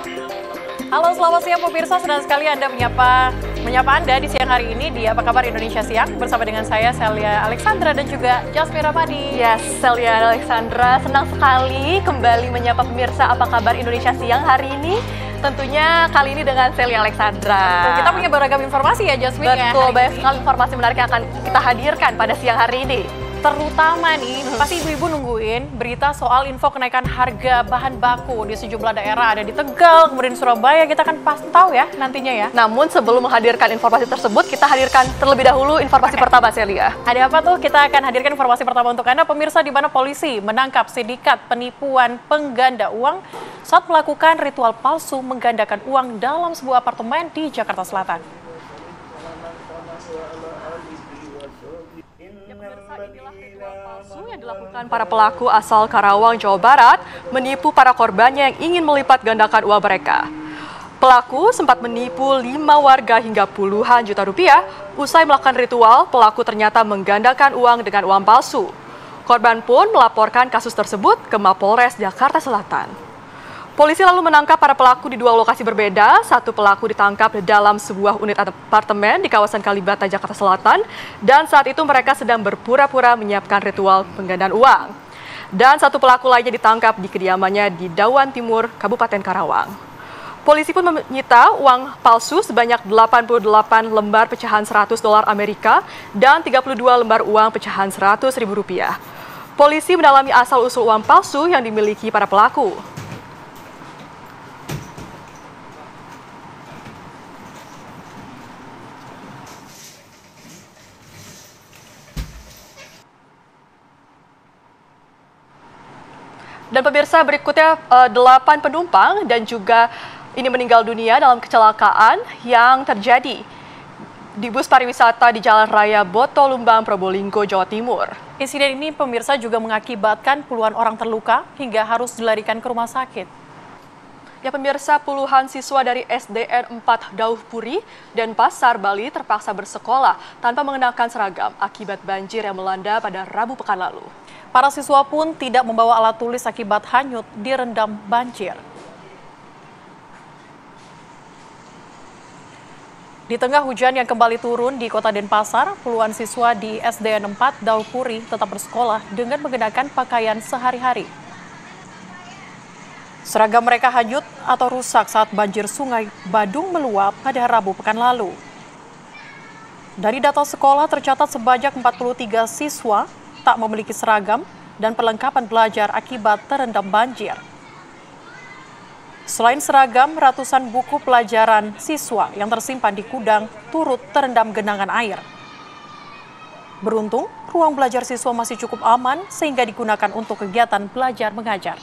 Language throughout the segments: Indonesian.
Halo, selamat siang pemirsa. Senang sekali Anda menyapa Anda di siang hari ini di Apa Kabar Indonesia Siang bersama dengan saya Celia Alexandra dan juga Jasmine Ramadi. Yes, Celia Alexandra, senang sekali kembali menyapa pemirsa Apa Kabar Indonesia Siang hari ini. Tentunya kali ini dengan Celia Alexandra. Kita punya beragam informasi ya Jasmine. Betul, banyak sekali informasi menarik yang akan kita hadirkan pada siang hari ini. Terutama nih, pasti ibu-ibu nungguin berita soal info kenaikan harga bahan baku di sejumlah daerah. Ada di Tegal, kemudian Surabaya, kita kan pasti tahu ya nantinya ya. Namun sebelum menghadirkan informasi tersebut, kita hadirkan terlebih dahulu informasi pertama, Celia. Ada apa tuh? Kita akan hadirkan informasi pertama untuk Anda, pemirsa, di mana polisi menangkap sindikat penipuan pengganda uang saat melakukan ritual palsu menggandakan uang dalam sebuah apartemen di Jakarta Selatan. Inilah ritual palsu yang dilakukan para pelaku asal Karawang, Jawa Barat, menipu para korbannya yang ingin melipat gandakan uang mereka. Pelaku sempat menipu 5 warga hingga puluhan juta rupiah. Usai melakukan ritual, pelaku ternyata menggandakan uang dengan uang palsu. Korban pun melaporkan kasus tersebut ke Mapolres Jakarta Selatan. Polisi lalu menangkap para pelaku di 2 lokasi berbeda. Satu pelaku ditangkap dalam sebuah unit apartemen di kawasan Kalibata, Jakarta Selatan. Dan saat itu mereka sedang berpura-pura menyiapkan ritual penggandaan uang. Dan satu pelaku lainnya ditangkap di kediamannya di Dawan Timur, Kabupaten Karawang. Polisi pun menyita uang palsu sebanyak 88 lembar pecahan $100 Amerika dan 32 lembar uang pecahan Rp100.000. Polisi mendalami asal-usul uang palsu yang dimiliki para pelaku. Dan pemirsa, berikutnya 8 penumpang dan juga ini meninggal dunia dalam kecelakaan yang terjadi di bus pariwisata di Jalan Raya Botolumbang, Probolinggo, Jawa Timur. Insiden ini pemirsa juga mengakibatkan puluhan orang terluka hingga harus dilarikan ke rumah sakit. Ya pemirsa, puluhan siswa dari SDN 4 Daupuri dan Pasar, Bali terpaksa bersekolah tanpa mengenakan seragam akibat banjir yang melanda pada Rabu pekan lalu. Para siswa pun tidak membawa alat tulis akibat hanyut direndam banjir. Di tengah hujan yang kembali turun di Kota Denpasar, puluhan siswa di SDN 4 Daupuri tetap bersekolah dengan mengenakan pakaian sehari-hari. Seragam mereka hanyut atau rusak saat banjir Sungai Badung meluap pada Rabu pekan lalu. Dari data sekolah tercatat sebanyak 43 siswa tak memiliki seragam dan perlengkapan belajar akibat terendam banjir. Selain seragam, ratusan buku pelajaran siswa yang tersimpan di gudang turut terendam genangan air. Beruntung, ruang belajar siswa masih cukup aman sehingga digunakan untuk kegiatan belajar mengajar.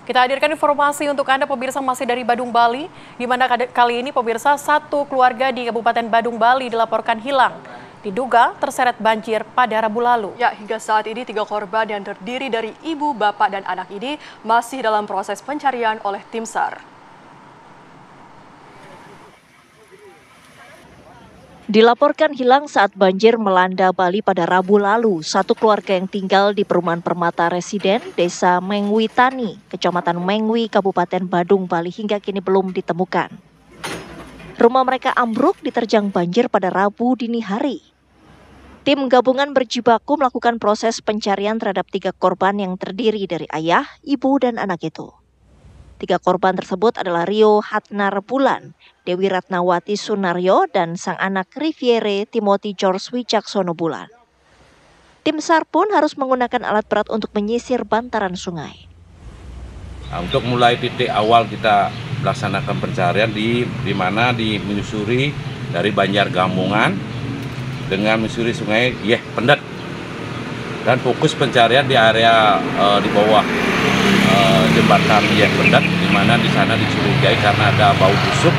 Kita hadirkan informasi untuk Anda pemirsa masih dari Badung, Bali, di mana kali ini pemirsa satu keluarga di Kabupaten Badung, Bali dilaporkan hilang. Diduga terseret banjir pada Rabu lalu. Ya, hingga saat ini 3 korban yang terdiri dari ibu, bapak, dan anak ini masih dalam proses pencarian oleh tim SAR. Dilaporkan hilang saat banjir melanda Bali pada Rabu lalu. Satu keluarga yang tinggal di perumahan Permata Residen, Desa Mengwi Tani, Kecamatan Mengwi, Kabupaten Badung, Bali hingga kini belum ditemukan. Rumah mereka ambruk diterjang banjir pada Rabu dini hari. Tim gabungan berjibaku melakukan proses pencarian terhadap 3 korban yang terdiri dari ayah, ibu, dan anak itu. 3 korban tersebut adalah Rio Hatnar Bulan, Dewi Ratnawati Sunaryo, dan sang anak Riviere Timothy George Wicaksono Bulan. Tim SAR pun harus menggunakan alat berat untuk menyisir bantaran sungai. Nah, untuk mulai titik awal kita melaksanakan pencarian di mana menyusuri dari Banjar Gamungan dengan menyusuri sungai Yeh Pendet. Dan fokus pencarian di area di bawah jembatan Yeh Pendet, di mana di sana dicurigai karena ada bau busuk.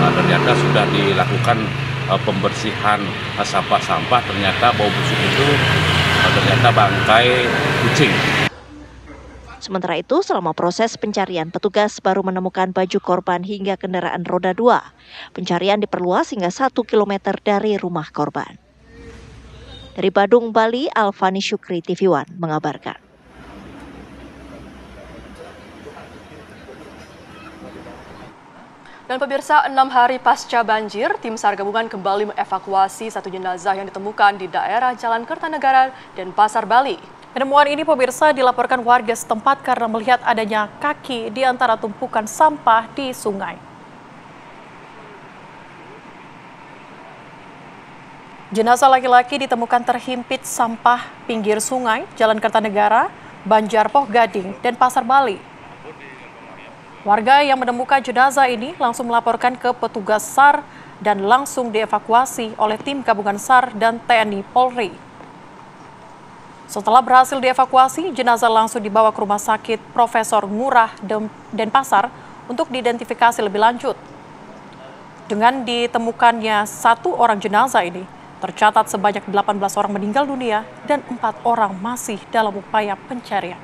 Ternyata sudah dilakukan pembersihan sampah-sampah, ternyata bau busuk itu ternyata bangkai kucing. Sementara itu, selama proses pencarian, petugas baru menemukan baju korban hingga kendaraan roda 2. Pencarian diperluas hingga 1 km dari rumah korban. Dari Badung, Bali, Alfani Syukri, TV One mengabarkan. Dan pemirsa, 6 hari pasca banjir, tim SAR gabungan kembali mengevakuasi satu jenazah yang ditemukan di daerah Jalan Kertanegara, Denpasar, Bali. Penemuan ini pemirsa dilaporkan warga setempat karena melihat adanya kaki di antara tumpukan sampah di sungai. Jenazah laki-laki ditemukan terhimpit sampah pinggir sungai, Jalan Kertanegara, Banjarpoh Gading, Denpasar, Bali. Warga yang menemukan jenazah ini langsung melaporkan ke petugas SAR dan langsung dievakuasi oleh tim gabungan SAR dan TNI Polri. Setelah berhasil dievakuasi, jenazah langsung dibawa ke Rumah Sakit Profesor Ngurah Denpasar untuk diidentifikasi lebih lanjut. Dengan ditemukannya 1 orang jenazah ini, tercatat sebanyak 18 orang meninggal dunia dan 4 orang masih dalam upaya pencarian.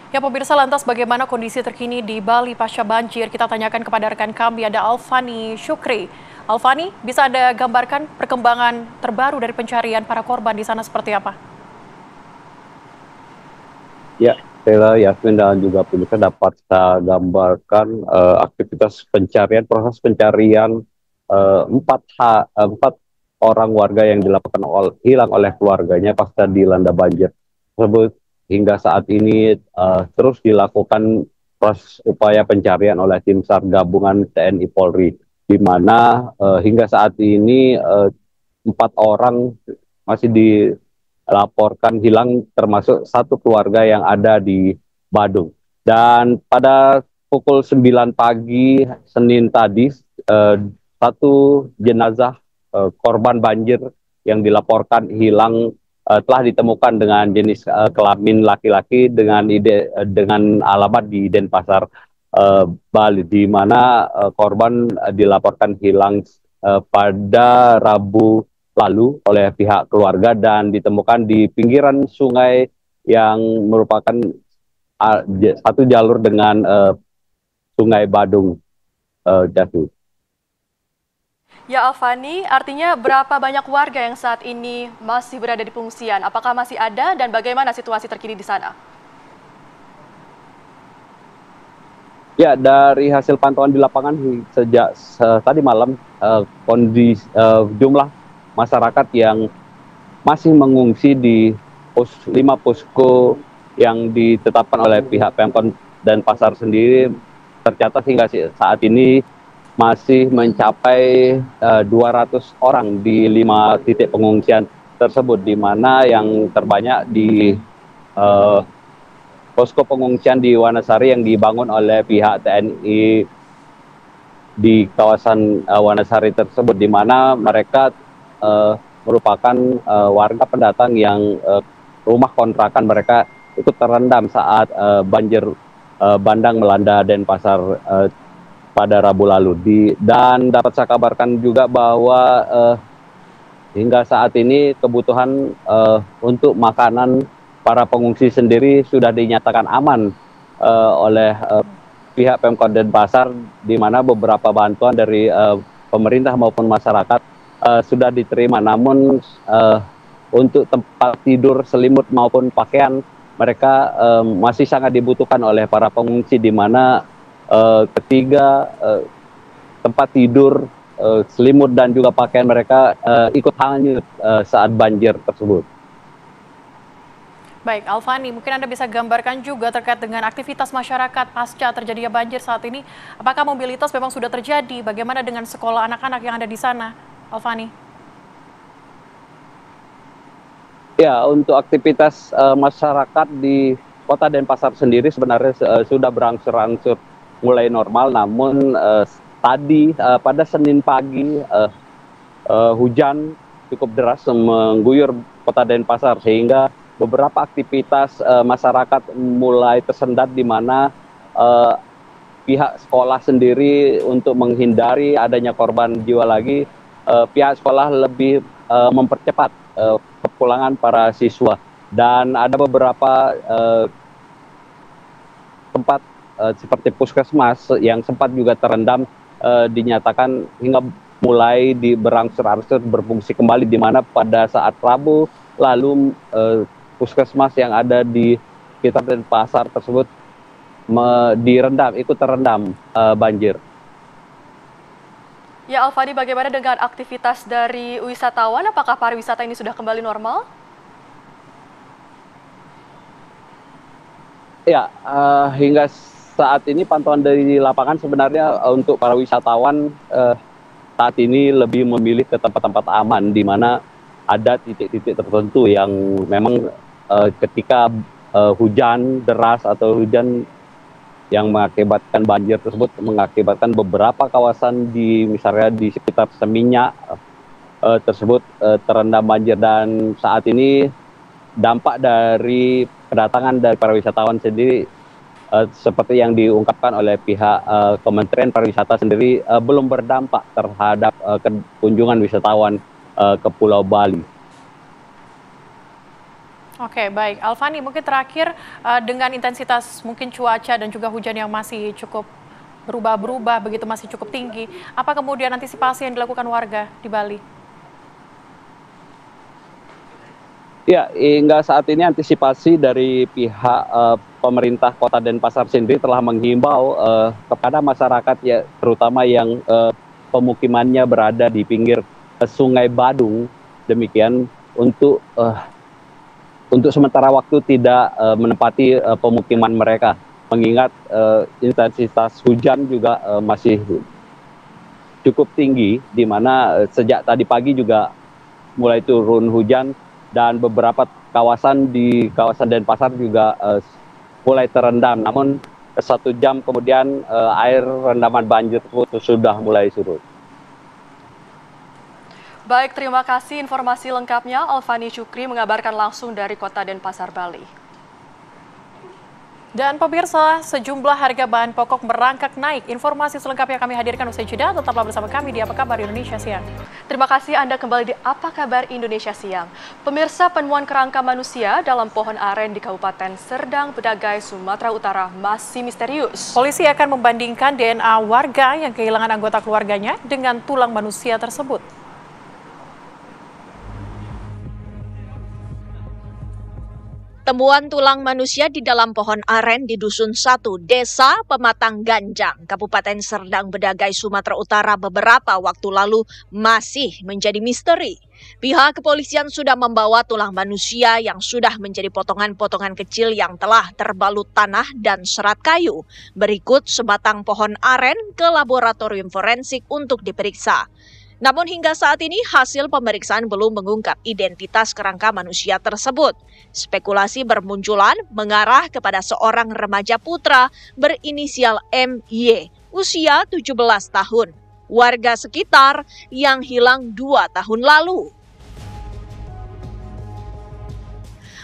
Ya pemirsa, lantas bagaimana kondisi terkini di Bali pasca banjir? Kita tanyakan kepada rekan kami, ada Alfani Syukri. Alfani, bisa Anda gambarkan perkembangan terbaru dari pencarian para korban di sana seperti apa? Ya, Stella, Yasmin, dan juga pemirsa dapat saya gambarkan aktivitas pencarian, proses pencarian empat orang warga yang dilaporkan hilang oleh keluarganya pasca dilanda banjir tersebut. Hingga saat ini terus dilakukan proses upaya pencarian oleh tim SAR gabungan TNI Polri, di mana hingga saat ini 4 orang masih dilaporkan hilang, termasuk 1 keluarga yang ada di Badung. Dan pada pukul 9 pagi Senin tadi, 1 jenazah korban banjir yang dilaporkan hilang telah ditemukan dengan jenis kelamin laki-laki dengan alamat di Denpasar, Bali, di mana korban dilaporkan hilang pada Rabu lalu oleh pihak keluarga dan ditemukan di pinggiran sungai yang merupakan satu jalur dengan Sungai Badung, Jatuh. Ya Alfani, artinya berapa banyak warga yang saat ini masih berada di pengungsian? Apakah masih ada dan bagaimana situasi terkini di sana? Ya, dari hasil pantauan di lapangan sejak tadi malam, kondisi jumlah masyarakat yang masih mengungsi di 5 posko yang ditetapkan oleh pihak Pemkot Denpasar sendiri tercatat hingga saat ini masih mencapai 200 orang di 5 titik pengungsian tersebut, di mana yang terbanyak di posko pengungsian di Wanasari yang dibangun oleh pihak TNI di kawasan Wanasari tersebut, di mana mereka merupakan warga pendatang yang rumah kontrakan mereka ikut terendam saat banjir bandang melanda Denpasar pada Rabu lalu. Dan dapat saya kabarkan juga bahwa hingga saat ini kebutuhan untuk makanan para pengungsi sendiri sudah dinyatakan aman oleh pihak Pemkot Denpasar, di mana beberapa bantuan dari pemerintah maupun masyarakat sudah diterima. Namun untuk tempat tidur, selimut maupun pakaian mereka masih sangat dibutuhkan oleh para pengungsi, di mana ketiga tempat tidur, selimut dan juga pakaian mereka ikut hanyut saat banjir tersebut. Baik, Alfani, mungkin Anda bisa gambarkan juga terkait dengan aktivitas masyarakat pasca terjadinya banjir saat ini. Apakah mobilitas memang sudah terjadi? Bagaimana dengan sekolah anak-anak yang ada di sana, Alfani? Ya, untuk aktivitas masyarakat di Kota Denpasar sendiri sebenarnya sudah berangsur-angsur mulai normal, namun tadi pada Senin pagi hujan cukup deras mengguyur Kota Denpasar, sehingga beberapa aktivitas masyarakat mulai tersendat, di mana pihak sekolah sendiri untuk menghindari adanya korban jiwa lagi, pihak sekolah lebih mempercepat kepulangan para siswa, dan ada beberapa tempat seperti puskesmas yang sempat juga terendam dinyatakan hingga mulai berangsur-angsur berfungsi kembali, di mana pada saat Rabu lalu puskesmas yang ada di sekitar Denpasar tersebut ikut terendam banjir. Ya, Alfani, bagaimana dengan aktivitas dari wisatawan? Apakah pariwisata ini sudah kembali normal? Ya, hingga saat ini pantauan dari lapangan sebenarnya untuk para wisatawan saat ini lebih memilih ke tempat-tempat aman, di mana ada titik-titik tertentu yang memang ketika hujan deras atau hujan yang mengakibatkan banjir tersebut mengakibatkan beberapa kawasan misalnya di sekitar Seminyak tersebut terendam banjir, dan saat ini dampak dari kedatangan dari para wisatawan sendiri seperti yang diungkapkan oleh pihak Kementerian Pariwisata sendiri belum berdampak terhadap kunjungan wisatawan ke Pulau Bali. Oke, baik. Alfani, mungkin terakhir dengan intensitas mungkin cuaca dan juga hujan yang masih cukup berubah-berubah, begitu masih cukup tinggi, apa kemudian antisipasi yang dilakukan warga di Bali? Ya, hingga saat ini antisipasi dari pihak pemerintah Kota Denpasar sendiri telah menghimbau kepada masyarakat, ya terutama yang pemukimannya berada di pinggir Sungai Badung, demikian untuk sementara waktu tidak menempati pemukiman mereka, mengingat intensitas hujan juga masih cukup tinggi, di mana sejak tadi pagi juga mulai turun hujan, dan beberapa kawasan di kawasan Denpasar juga mulai terendam. Namun 1 jam kemudian air rendaman banjir sudah mulai surut. Baik, terima kasih informasi lengkapnya. Alfani Syukri mengabarkan langsung dari Kota Denpasar, Bali. Dan pemirsa, sejumlah harga bahan pokok merangkak naik. Informasi selengkapnya kami hadirkan usai jeda. Tetaplah bersama kami di Apa Kabar Indonesia Siang. Terima kasih Anda kembali di Apa Kabar Indonesia Siang. Pemirsa, penemuan kerangka manusia dalam pohon aren di Kabupaten Serdang Bedagai, Sumatera Utara masih misterius. Polisi akan membandingkan DNA warga yang kehilangan anggota keluarganya dengan tulang manusia tersebut. Temuan tulang manusia di dalam pohon aren di Dusun 1, Desa Pematang Ganjang, Kabupaten Serdang Bedagai, Sumatera Utara beberapa waktu lalu masih menjadi misteri. Pihak kepolisian sudah membawa tulang manusia yang sudah menjadi potongan-potongan kecil yang telah terbalut tanah dan serat kayu, berikut sebatang pohon aren ke laboratorium forensik untuk diperiksa. Namun hingga saat ini hasil pemeriksaan belum mengungkap identitas kerangka manusia tersebut. Spekulasi bermunculan mengarah kepada seorang remaja putra berinisial MY, usia 17 tahun, warga sekitar yang hilang 2 tahun lalu.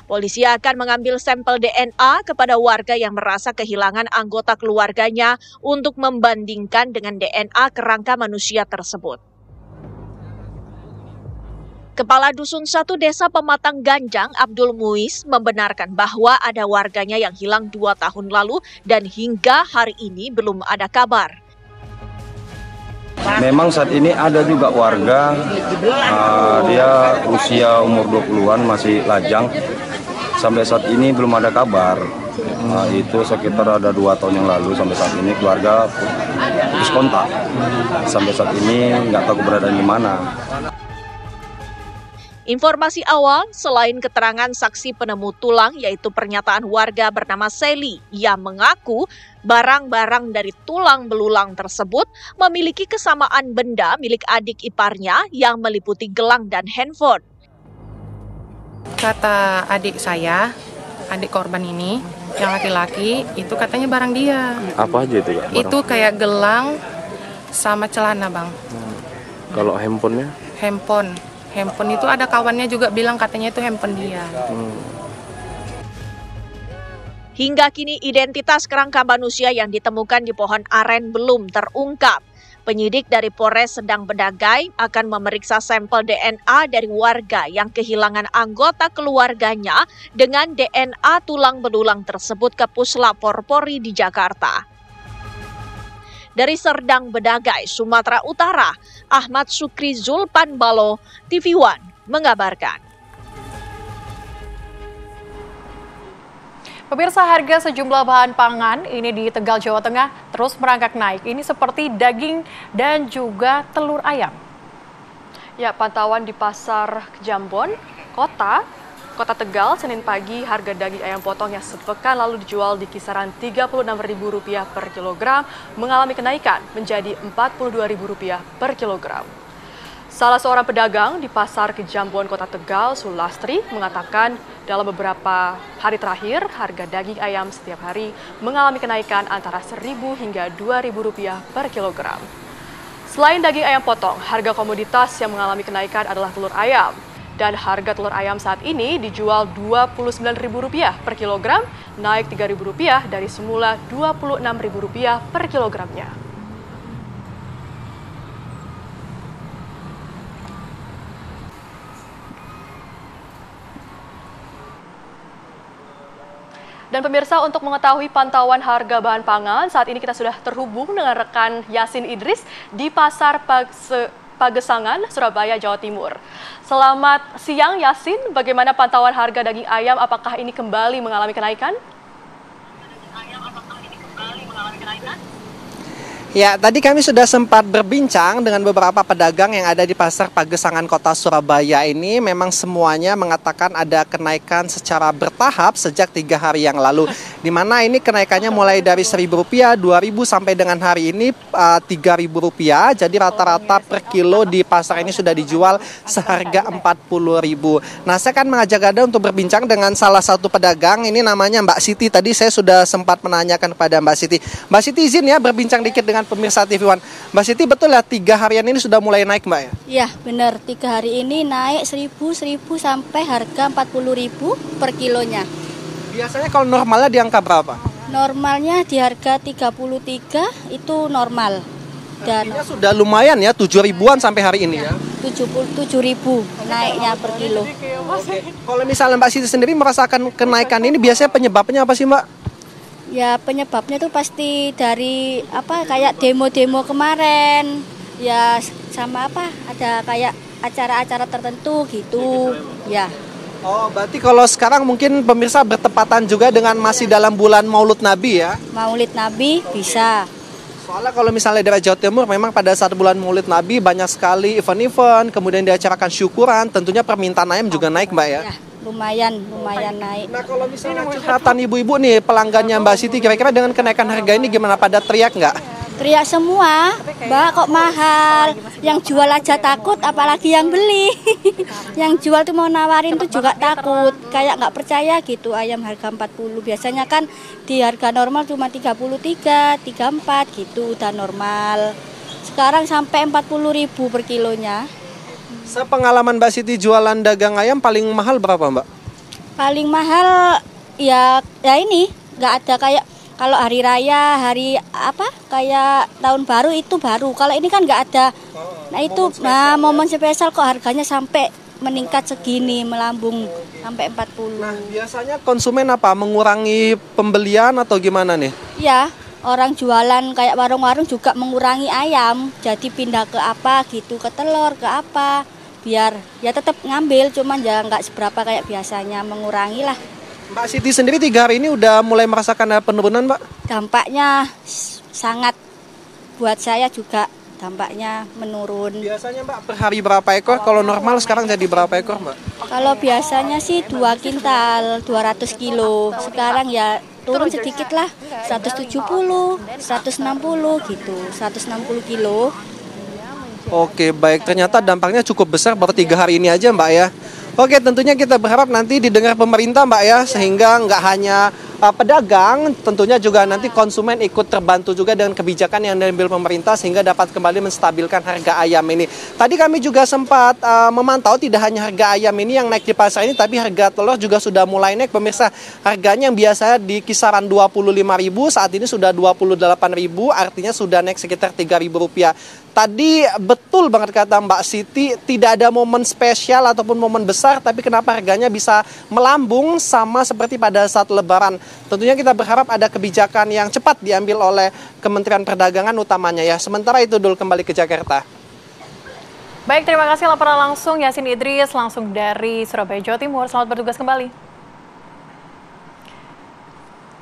Polisi akan mengambil sampel DNA kepada warga yang merasa kehilangan anggota keluarganya untuk membandingkan dengan DNA kerangka manusia tersebut. Kepala Dusun 1 Desa Pematang Ganjang, Abdul Muiz, membenarkan bahwa ada warganya yang hilang 2 tahun lalu dan hingga hari ini belum ada kabar. Memang saat ini ada juga warga, dia usia umur 20-an, masih lajang. Sampai saat ini belum ada kabar. Itu sekitar ada 2 tahun yang lalu, sampai saat ini keluarga putus kontak. Sampai saat ini nggak tahu keberadaan di mana. Informasi awal, selain keterangan saksi penemu tulang, yaitu pernyataan warga bernama Sally yang mengaku barang-barang dari tulang belulang tersebut memiliki kesamaan benda milik adik iparnya yang meliputi gelang dan handphone. Kata adik saya, adik korban ini, yang laki-laki, itu katanya barang dia. Apa aja itu, Kak? Itu kayak gelang sama celana, Bang. Kalau handphonenya? Handphone itu ada kawannya juga bilang katanya itu handphone dia. Hingga kini identitas kerangka manusia yang ditemukan di pohon aren belum terungkap. Penyidik dari Polres Sendang Bedagai akan memeriksa sampel DNA dari warga yang kehilangan anggota keluarganya dengan DNA tulang belulang tersebut ke Puslapor Polri di Jakarta. Dari Serdang Bedagai, Sumatera Utara, Ahmad Sukri Zulpanbalo, TV One mengabarkan. Pemirsa, harga sejumlah bahan pangan ini di Tegal, Jawa Tengah terus merangkak naik. Ini seperti daging dan juga telur ayam. Ya, pantauan di Pasar Jambon, Kota Tegal, Senin pagi, harga daging ayam potong yang sepekan lalu dijual di kisaran Rp36.000 per kilogram mengalami kenaikan menjadi Rp42.000 per kilogram. Salah seorang pedagang di Pasar Kejambon, Kota Tegal, Sulastri, mengatakan dalam beberapa hari terakhir, harga daging ayam setiap hari mengalami kenaikan antara Rp1.000 hingga Rp2.000 per kilogram. Selain daging ayam potong, harga komoditas yang mengalami kenaikan adalah telur ayam. Dan harga telur ayam saat ini dijual Rp29.000 per kilogram, naik Rp3.000 dari semula Rp26.000 per kilogramnya. Dan pemirsa, untuk mengetahui pantauan harga bahan pangan, saat ini kita sudah terhubung dengan rekan Yasin Idris di Pasar Pagesangan, Surabaya, Jawa Timur. Selamat siang Yasin, bagaimana pantauan harga daging ayam? Apakah ini kembali mengalami kenaikan? Ya, tadi kami sudah sempat berbincang dengan beberapa pedagang yang ada di Pasar Pagesangan Kota Surabaya ini. Memang semuanya mengatakan ada kenaikan secara bertahap sejak 3 hari yang lalu. Di mana ini kenaikannya mulai dari Rp1.000, Rp2.000 sampai dengan hari ini Rp3.000. Jadi rata-rata per kilo di pasar ini sudah dijual seharga Rp40.000. Nah, saya akan mengajak Anda untuk berbincang dengan salah satu pedagang. Ini namanya Mbak Siti. Tadi saya sudah sempat menanyakan kepada Mbak Siti. Mbak Siti, izin ya berbincang dikit dengan pemirsa TV One. Mbak Siti, betul ya 3 harian ini sudah mulai naik, Mbak ya? Iya, benar. 3 hari ini naik 1.000 sampai harga 40.000 per kilonya. Biasanya kalau normalnya di angka berapa? Normalnya di harga 33 itu normal. Dan artinya sudah lumayan ya, 7.000-an sampai hari ini ya? 77.000 naiknya per kilo. Oke. Kalau misalnya Mbak Siti sendiri merasakan kenaikan ini, biasanya penyebabnya apa sih, Mbak? Ya, penyebabnya tuh pasti dari kayak demo-demo kemarin. Ya sama ada kayak acara-acara tertentu gitu. Ya. Oh, berarti kalau sekarang mungkin pemirsa bertepatan juga dengan masih dalam bulan Maulid Nabi ya? Maulid Nabi bisa. Soalnya kalau misalnya dari Jawa Timur memang pada saat bulan Maulid Nabi banyak sekali event-event, kemudian diacarakan syukuran, tentunya permintaan ayam juga naik, Mbak ya? Ya, lumayan naik. Nah, kalau misalnya curhatan ibu-ibu nih pelanggannya Mbak Siti, kira-kira dengan kenaikan harga ini gimana, pada teriak nggak? Teriak semua, Mbak kok mahal, yang jual aja takut apalagi yang beli. Yang jual tuh mau nawarin tuh juga takut, kayak nggak percaya gitu. Ayam harga 40, biasanya kan di harga normal cuma 33, 34 gitu, udah normal. Sekarang sampai 40.000 per kilonya. Sepengalaman Mbak Siti jualan dagang ayam paling mahal berapa, Mbak? Paling mahal ya ini, nggak ada kayak kalau hari raya, hari kayak tahun baru itu baru. Kalau ini kan nggak ada. Nah itu momen spesial kok harganya sampai meningkat segini, melambung sampai 40. Nah, biasanya konsumen mengurangi pembelian atau gimana nih? Ya, orang jualan kayak warung-warung juga mengurangi ayam, jadi pindah ke gitu, ke telur, ke biar ya tetap ngambil, cuman ya nggak seberapa kayak biasanya, mengurangi lah. Mbak Siti sendiri 3 hari ini udah mulai merasakan penurunan, Mbak? Dampaknya sangat, buat saya juga dampaknya menurun. Biasanya Mbak per hari berapa ekor? Kalau normal sekarang jadi berapa ekor, Mbak? Kalau biasanya sih 2 kintal, 200 kilo. Sekarang ya turun sedikit lah, 170, 160 gitu, 160 kilo. Oke, baik. Ternyata dampaknya cukup besar baru 3 hari ini aja, Mbak ya. Oke, tentunya kita berharap nanti didengar pemerintah, Mbak ya, sehingga nggak hanya pedagang, tentunya juga nanti konsumen ikut terbantu juga dengan kebijakan yang diambil pemerintah sehingga dapat kembali menstabilkan harga ayam ini. Tadi kami juga sempat memantau tidak hanya harga ayam ini yang naik di pasar ini, tapi harga telur juga sudah mulai naik. Pemirsa, harganya yang biasa di kisaran Rp25.000 saat ini sudah Rp28.000, artinya sudah naik sekitar Rp3.000. Tadi betul banget kata Mbak Siti, tidak ada momen spesial ataupun momen besar, tapi kenapa harganya bisa melambung sama seperti pada saat Lebaran. Tentunya kita berharap ada kebijakan yang cepat diambil oleh Kementerian Perdagangan utamanya ya. Sementara itu Dul, kembali ke Jakarta. Baik, terima kasih laporan langsung Yasin Idris langsung dari Surabaya, Jawa Timur. Selamat bertugas kembali.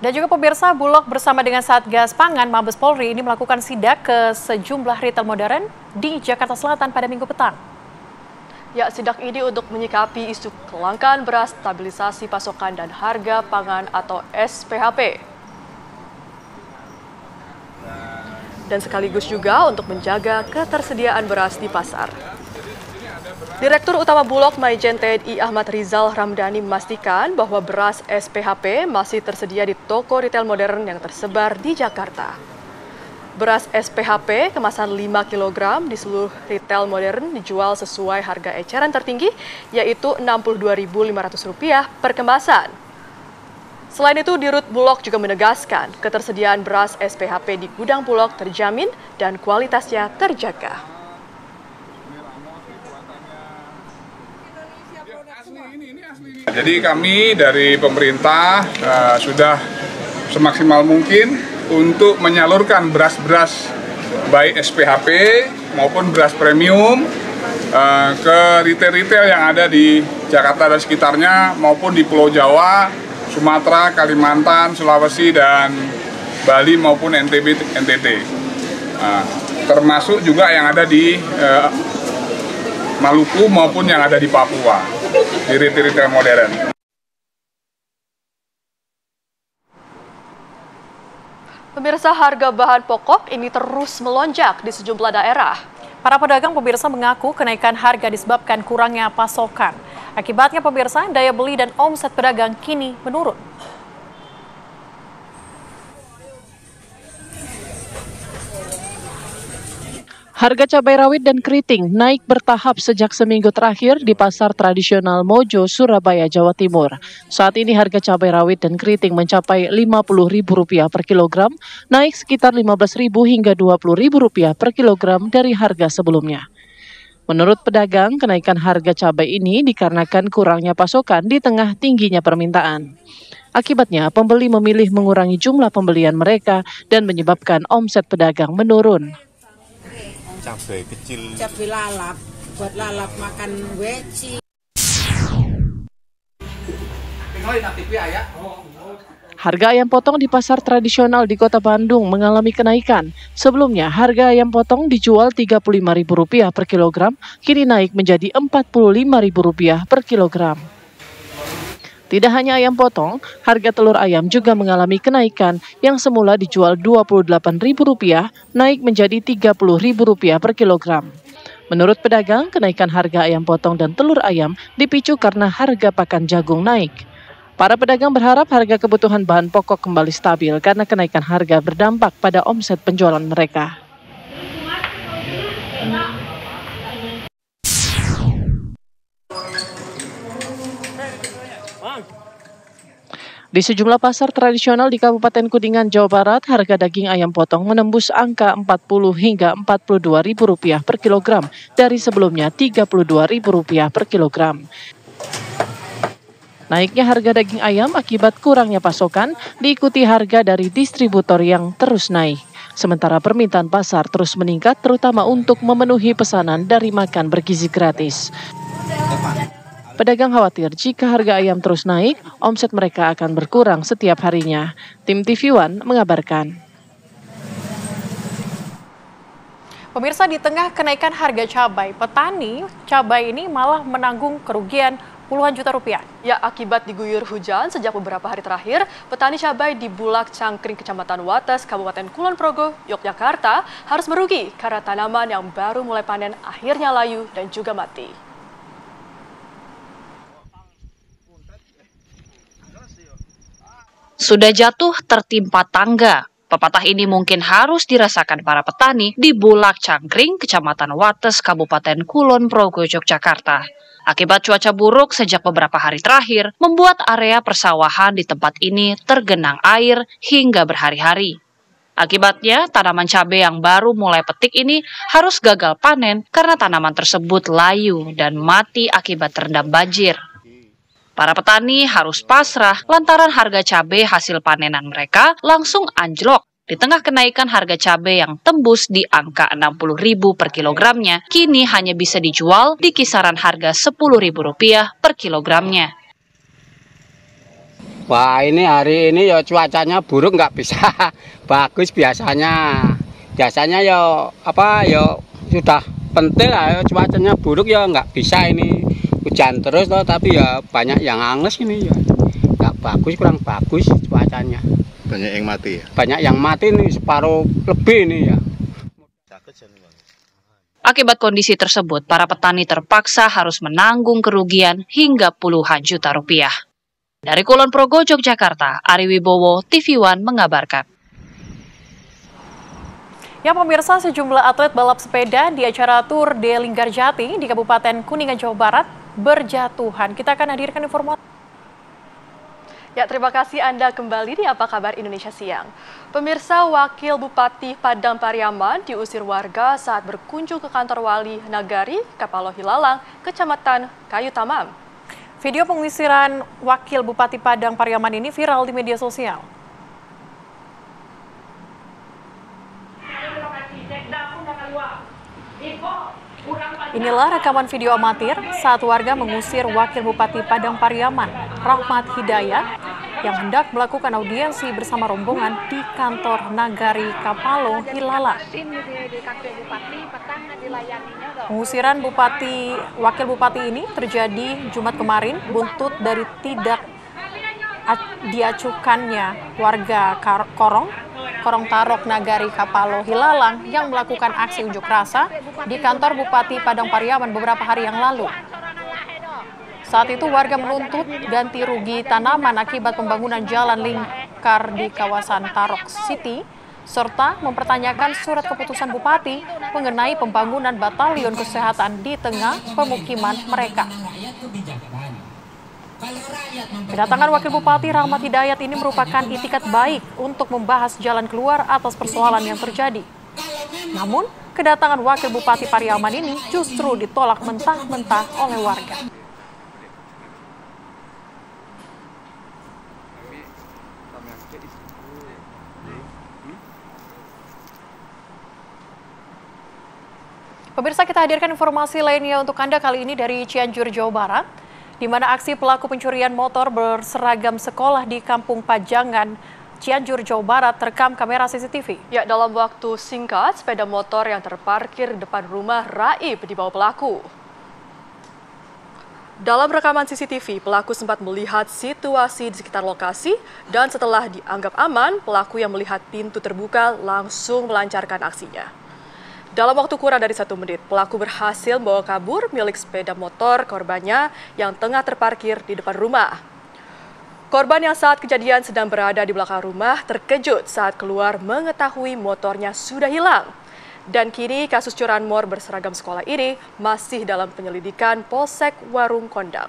Dan juga pemirsa, Bulog bersama dengan Satgas Pangan Mabes Polri ini melakukan sidak ke sejumlah retail modern di Jakarta Selatan pada Minggu petang. Ya, sidak ini untuk menyikapi isu kelangkaan beras, stabilisasi pasokan dan harga pangan atau SPHP. Dan sekaligus juga untuk menjaga ketersediaan beras di pasar. Direktur Utama Bulog Maijen TNI Ahmad Rizal Ramdhani memastikan bahwa beras SPHP masih tersedia di toko retail modern yang tersebar di Jakarta. Beras SPHP kemasan 5 kg di seluruh retail modern dijual sesuai harga eceran tertinggi, yaitu Rp62.500 per kemasan. Selain itu, Dirut Bulog juga menegaskan ketersediaan beras SPHP di gudang Bulog terjamin dan kualitasnya terjaga. Jadi kami dari pemerintah sudah semaksimal mungkin untuk menyalurkan beras-beras baik SPHP maupun beras premium ke retail-retail yang ada di Jakarta dan sekitarnya maupun di Pulau Jawa, Sumatera, Kalimantan, Sulawesi, dan Bali maupun NTT. Termasuk juga yang ada di Maluku maupun yang ada di Papua, di retail modern. Pemirsa, harga bahan pokok ini terus melonjak di sejumlah daerah. Para pedagang pemirsa mengaku kenaikan harga disebabkan kurangnya pasokan. Akibatnya pemirsa, daya beli dan omset pedagang kini menurun. Harga cabai rawit dan keriting naik bertahap sejak seminggu terakhir di pasar tradisional Mojo, Surabaya, Jawa Timur. Saat ini harga cabai rawit dan keriting mencapai Rp50.000 per kilogram, naik sekitar Rp15.000 hingga Rp20.000 per kilogram dari harga sebelumnya. Menurut pedagang, kenaikan harga cabai ini dikarenakan kurangnya pasokan di tengah tingginya permintaan. Akibatnya, pembeli memilih mengurangi jumlah pembelian mereka dan menyebabkan omset pedagang menurun. Cabai kecil, cabai lalap, buat lalap makan weci. Harga ayam potong di pasar tradisional di Kota Bandung mengalami kenaikan. Sebelumnya, harga ayam potong dijual Rp35.000 per kilogram, kini naik menjadi Rp45.000 per kilogram. Tidak hanya ayam potong, harga telur ayam juga mengalami kenaikan yang semula dijual Rp28.000 naik menjadi Rp30.000 per kilogram. Menurut pedagang, kenaikan harga ayam potong dan telur ayam dipicu karena harga pakan jagung naik. Para pedagang berharap harga kebutuhan bahan pokok kembali stabil karena kenaikan harga berdampak pada omset penjualan mereka. Di sejumlah pasar tradisional di Kabupaten Kuningan, Jawa Barat, harga daging ayam potong menembus angka Rp40 hingga Rp42.000 per kilogram dari sebelumnya Rp32.000 per kilogram. Naiknya harga daging ayam akibat kurangnya pasokan diikuti harga dari distributor yang terus naik. Sementara permintaan pasar terus meningkat terutama untuk memenuhi pesanan dari makan bergizi gratis. Pedagang khawatir jika harga ayam terus naik, omset mereka akan berkurang setiap harinya. Tim TV One mengabarkan. Pemirsa, di tengah kenaikan harga cabai, petani cabai ini malah menanggung kerugian puluhan juta rupiah. Ya, akibat diguyur hujan sejak beberapa hari terakhir, petani cabai di Bulak Cangkring, Kecamatan Wates, Kabupaten Kulon Progo, Yogyakarta, harus merugi karena tanaman yang baru mulai panen akhirnya layu dan juga mati. sudah jatuh tertimpa tangga. Pepatah ini mungkin harus dirasakan para petani di Bulak Cangkring, Kecamatan Wates, Kabupaten Kulon Progo, Yogyakarta. Akibat cuaca buruk sejak beberapa hari terakhir, membuat area persawahan di tempat ini tergenang air hingga berhari-hari. Akibatnya, tanaman cabai yang baru mulai petik ini harus gagal panen karena tanaman tersebut layu dan mati akibat terendam banjir. Para petani harus pasrah lantaran harga cabai hasil panenan mereka langsung anjlok. Di tengah kenaikan harga cabai yang tembus di angka Rp60.000 per kilogramnya, kini hanya bisa dijual di kisaran harga Rp10.000 per kilogramnya. Wah, ini hari ini ya cuacanya buruk, nggak bisa bagus biasanya. Biasanya ya sudah penting lah, cuacanya buruk ya nggak bisa ini. Hujan terus loh, tapi ya banyak yang anges ini ya, nggak bagus, kurang bagus cuacanya. Banyak yang mati ya? Banyak yang mati nih, separuh lebih nih ya. Akibat kondisi tersebut, para petani terpaksa harus menanggung kerugian hingga puluhan juta rupiah. Dari Kulon Progo, Yogyakarta, Ari Wibowo, TV One mengabarkan. Ya pemirsa, sejumlah atlet balap sepeda di acara Tour de Linggarjati di Kabupaten Kuningan, Jawa Barat berjatuhan. Kita akan hadirkan informasi. Ya, terima kasih Anda kembali di Apa Kabar Indonesia Siang. Pemirsa, Wakil Bupati Padang Pariaman diusir warga saat berkunjung ke kantor Wali Nagari Kapalo Hilalang, Kecamatan Kayu Tamam. Video pengusiran Wakil Bupati Padang Pariaman ini viral di media sosial. Inilah rekaman video amatir saat warga mengusir Wakil Bupati Padang Pariaman, Rahmat Hidayat, yang hendak melakukan audiensi bersama rombongan di kantor Nagari Kapalo Hilalang. Pengusiran Wakil Bupati ini terjadi Jumat kemarin buntut dari tidak diacukannya warga Korong Tarok Nagari Kapalo Hilalang yang melakukan aksi unjuk rasa di kantor Bupati Padang Pariaman beberapa hari yang lalu. Saat itu warga menuntut ganti rugi tanaman akibat pembangunan jalan lingkar di kawasan Tarok City, serta mempertanyakan surat keputusan Bupati mengenai pembangunan batalion kesehatan di tengah pemukiman mereka. Kedatangan Wakil Bupati Rahmat Hidayat ini merupakan itikat baik untuk membahas jalan keluar atas persoalan yang terjadi. Namun, kedatangan Wakil Bupati Pariaman ini justru ditolak mentah-mentah oleh warga. Pemirsa, kita hadirkan informasi lainnya untuk Anda kali ini dari Cianjur, Jawa Barat, di mana aksi pelaku pencurian motor berseragam sekolah di Kampung Pajangan, Cianjur, Jawa Barat terekam kamera CCTV. Ya, dalam waktu singkat, sepeda motor yang terparkir depan rumah raib dibawa pelaku. Dalam rekaman CCTV, pelaku sempat melihat situasi di sekitar lokasi dan setelah dianggap aman, pelaku yang melihat pintu terbuka langsung melancarkan aksinya. Dalam waktu kurang dari 1 menit, pelaku berhasil membawa kabur milik sepeda motor korbannya yang tengah terparkir di depan rumah. Korban yang saat kejadian sedang berada di belakang rumah terkejut saat keluar mengetahui motornya sudah hilang. Dan kini kasus curanmor berseragam sekolah ini masih dalam penyelidikan Polsek Warung Kondang.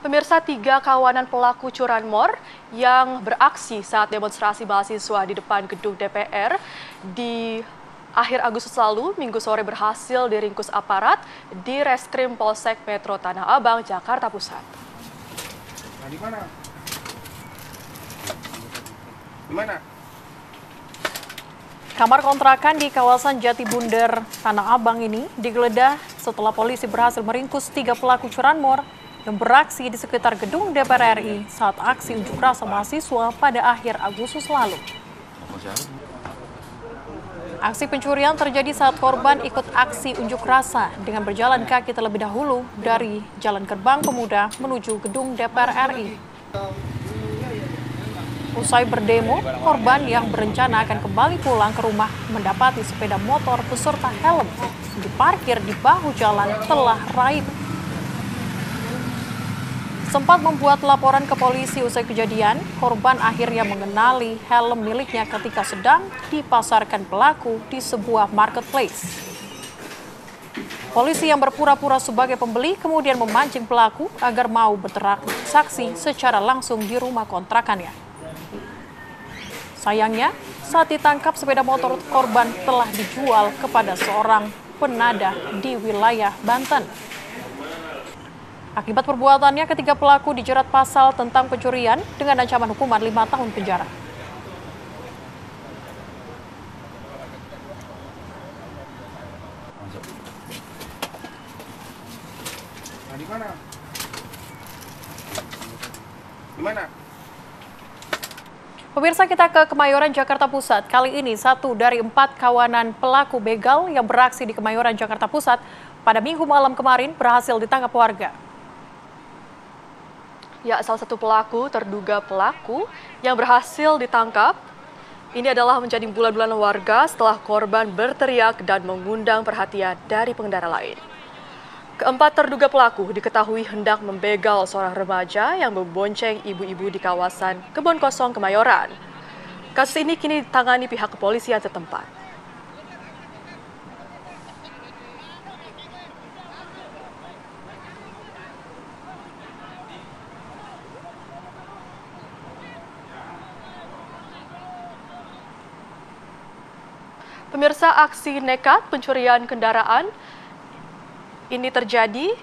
Pemirsa, 3 kawanan pelaku curanmor yang beraksi saat demonstrasi mahasiswa di depan gedung DPR di akhir Agustus lalu, Minggu sore berhasil diringkus aparat di Reskrim Polsek Metro Tanah Abang, Jakarta Pusat. Nah, di mana? Di mana? Kamar kontrakan di kawasan Jatibunder, Tanah Abang ini digeledah setelah polisi berhasil meringkus 3 pelaku curanmor yang beraksi di sekitar gedung DPR RI saat aksi unjuk rasa mahasiswa pada akhir Agustus lalu. Aksi pencurian terjadi saat korban ikut aksi unjuk rasa dengan berjalan kaki terlebih dahulu dari Jalan Gerbang Pemuda menuju gedung DPR RI. Usai berdemo, korban yang berencana akan kembali pulang ke rumah mendapati sepeda motor beserta helm diparkir di bahu jalan telah raib. Sempat membuat laporan ke polisi usai kejadian, korban akhirnya mengenali helm miliknya ketika sedang dipasarkan pelaku di sebuah marketplace. Polisi yang berpura-pura sebagai pembeli kemudian memancing pelaku agar mau bertransaksi secara langsung di rumah kontrakannya. Sayangnya, saat ditangkap sepeda motor korban telah dijual kepada seorang penadah di wilayah Banten. Akibat perbuatannya, ketiga pelaku dijerat pasal tentang pencurian dengan ancaman hukuman 5 tahun penjara. Di mana? Di mana? Pemirsa, kita ke Kemayoran, Jakarta Pusat. Kali ini 1 dari 4 kawanan pelaku begal yang beraksi di Kemayoran, Jakarta Pusat pada Minggu malam kemarin berhasil ditangkap warga. Ya, salah satu terduga pelaku yang berhasil ditangkap ini adalah menjadi bulan-bulan warga setelah korban berteriak dan mengundang perhatian dari pengendara lain. Keempat terduga pelaku diketahui hendak membegal seorang remaja yang membonceng ibu-ibu di kawasan Kebon Kosong, Kemayoran. Kasus ini kini ditangani pihak kepolisian setempat. Pemirsa, aksi nekat pencurian kendaraan ini terjadi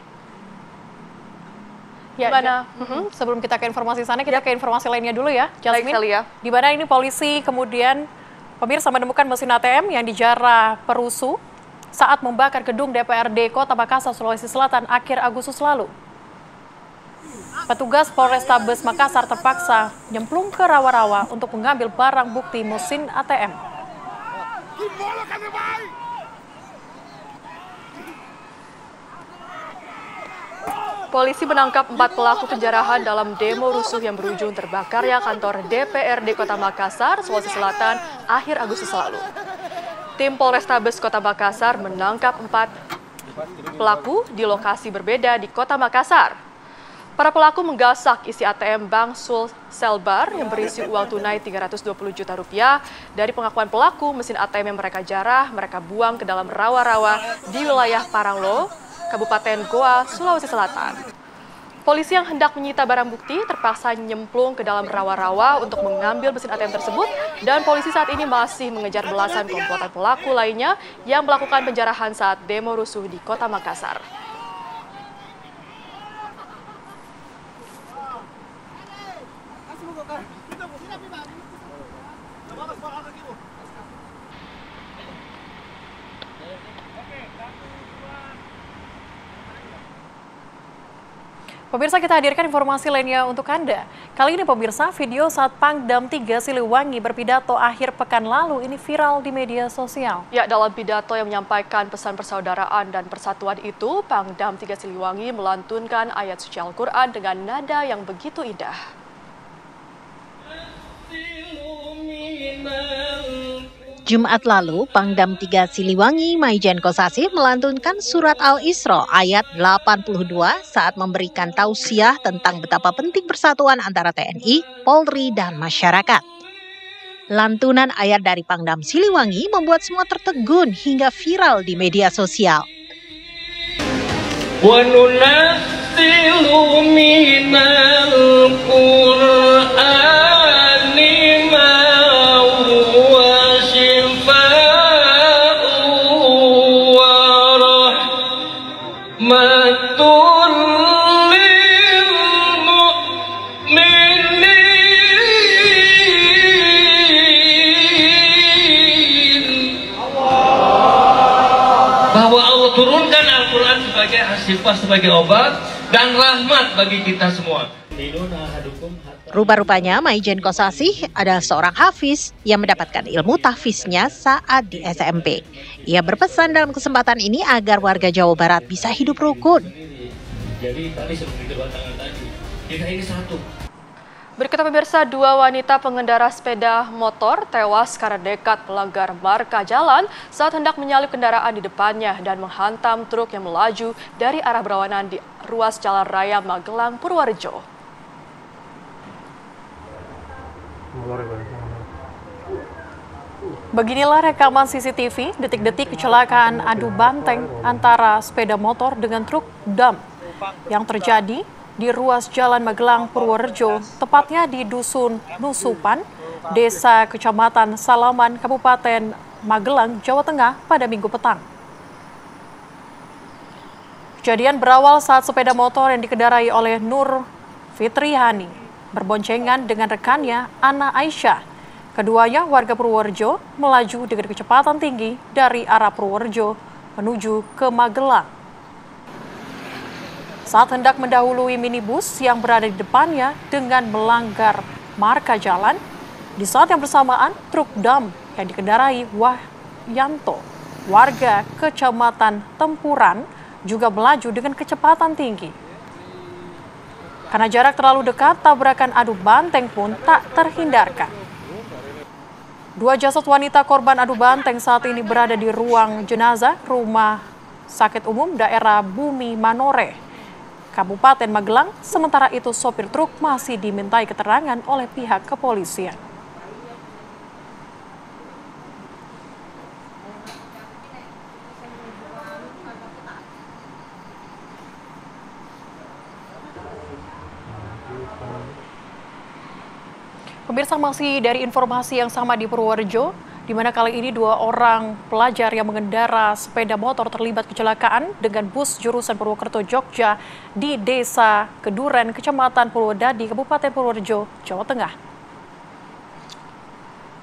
ya, mana? Sebelum kita ke informasi sana, kita ke informasi lainnya dulu ya, Jasmine. Di mana ini polisi kemudian pemirsa menemukan mesin ATM yang dijarah perusuh saat membakar gedung DPRD Kota Makassar, Sulawesi Selatan akhir Agustus lalu. Petugas Polrestabes Makassar terpaksa nyemplung ke rawa-rawa untuk mengambil barang bukti mesin ATM. Polisi menangkap 4 pelaku penjarahan dalam demo rusuh yang berujung terbakarnya kantor DPRD Kota Makassar, Sulawesi Selatan akhir Agustus lalu. Tim Polrestabes Kota Makassar menangkap 4 pelaku di lokasi berbeda di Kota Makassar. Para pelaku menggasak isi ATM Bank Sul Selbar yang berisi uang tunai 320 juta rupiah. Dari pengakuan pelaku, mesin ATM yang mereka jarah, mereka buang ke dalam rawa-rawa di wilayah Paranglo, Kabupaten Goa, Sulawesi Selatan. Polisi yang hendak menyita barang bukti terpaksa nyemplung ke dalam rawa-rawa untuk mengambil mesin ATM tersebut, dan polisi saat ini masih mengejar belasan komplotan pelaku lainnya yang melakukan penjarahan saat demo rusuh di Kota Makassar. Pemirsa, kita hadirkan informasi lainnya untuk Anda. Kali ini pemirsa, video saat Pangdam 3 Siliwangi berpidato akhir pekan lalu ini viral di media sosial. Ya, dalam pidato yang menyampaikan pesan persaudaraan dan persatuan itu, Pangdam 3 Siliwangi melantunkan ayat suci Al-Quran dengan nada yang begitu indah. Jumat lalu, Pangdam 3 Siliwangi Maijen Kosasih melantunkan surat Al-Isra ayat 82 saat memberikan tausiah tentang betapa penting persatuan antara TNI, Polri, dan masyarakat. Lantunan ayat dari Pangdam Siliwangi membuat semua tertegun hingga viral di media sosial. Wa nunazzilu minal Qur'ani ma huwa shifaa'un wa rahmatun lil mu'minin. Bahwa Allah turunkan Al-Quran sebagai asifah, sebagai obat dan rahmat bagi kita semua. Rupa-rupanya Maijen Kosasih adalah seorang hafiz yang mendapatkan ilmu tahfiznya saat di SMP. Ia berpesan dalam kesempatan ini agar warga Jawa Barat bisa hidup rukun. Jadi tadi seperti kedua tangan tadi, kita ini satu. Berikutnya pemirsa, 2 wanita pengendara sepeda motor tewas karena nekat melanggar marka jalan saat hendak menyalip kendaraan di depannya dan menghantam truk yang melaju dari arah berlawanan di ruas Jalan Raya Magelang, Purworejo. Beginilah rekaman CCTV detik-detik kecelakaan adu banteng antara sepeda motor dengan truk dump yang terjadi di ruas Jalan Magelang, Purworejo, tepatnya di Dusun Nusupan, Desa Kecamatan Salaman, Kabupaten Magelang, Jawa Tengah pada Minggu petang. Kejadian berawal saat sepeda motor yang dikendarai oleh Nur Fitrihani berboncengan dengan rekannya, Ana Aisyah. Keduanya warga Purworejo melaju dengan kecepatan tinggi dari arah Purworejo menuju ke Magelang. Saat hendak mendahului minibus yang berada di depannya dengan melanggar marka jalan, di saat yang bersamaan truk dump yang dikendarai Wahyanto, warga Kecamatan Tempuran, juga melaju dengan kecepatan tinggi. Karena jarak terlalu dekat, tabrakan adu banteng pun tak terhindarkan. 2 jasad wanita korban adu banteng saat ini berada di ruang jenazah Rumah Sakit Umum Daerah Bumi Manore, Kabupaten Magelang. Sementara itu sopir truk masih dimintai keterangan oleh pihak kepolisian. Pemirsa, masih dari informasi yang sama di Purworejo, di mana kali ini 2 orang pelajar yang mengendara sepeda motor terlibat kecelakaan dengan bus jurusan Purwokerto Jogja di Desa Keduren, Kecamatan Purwodadi, Kabupaten Purworejo, Jawa Tengah.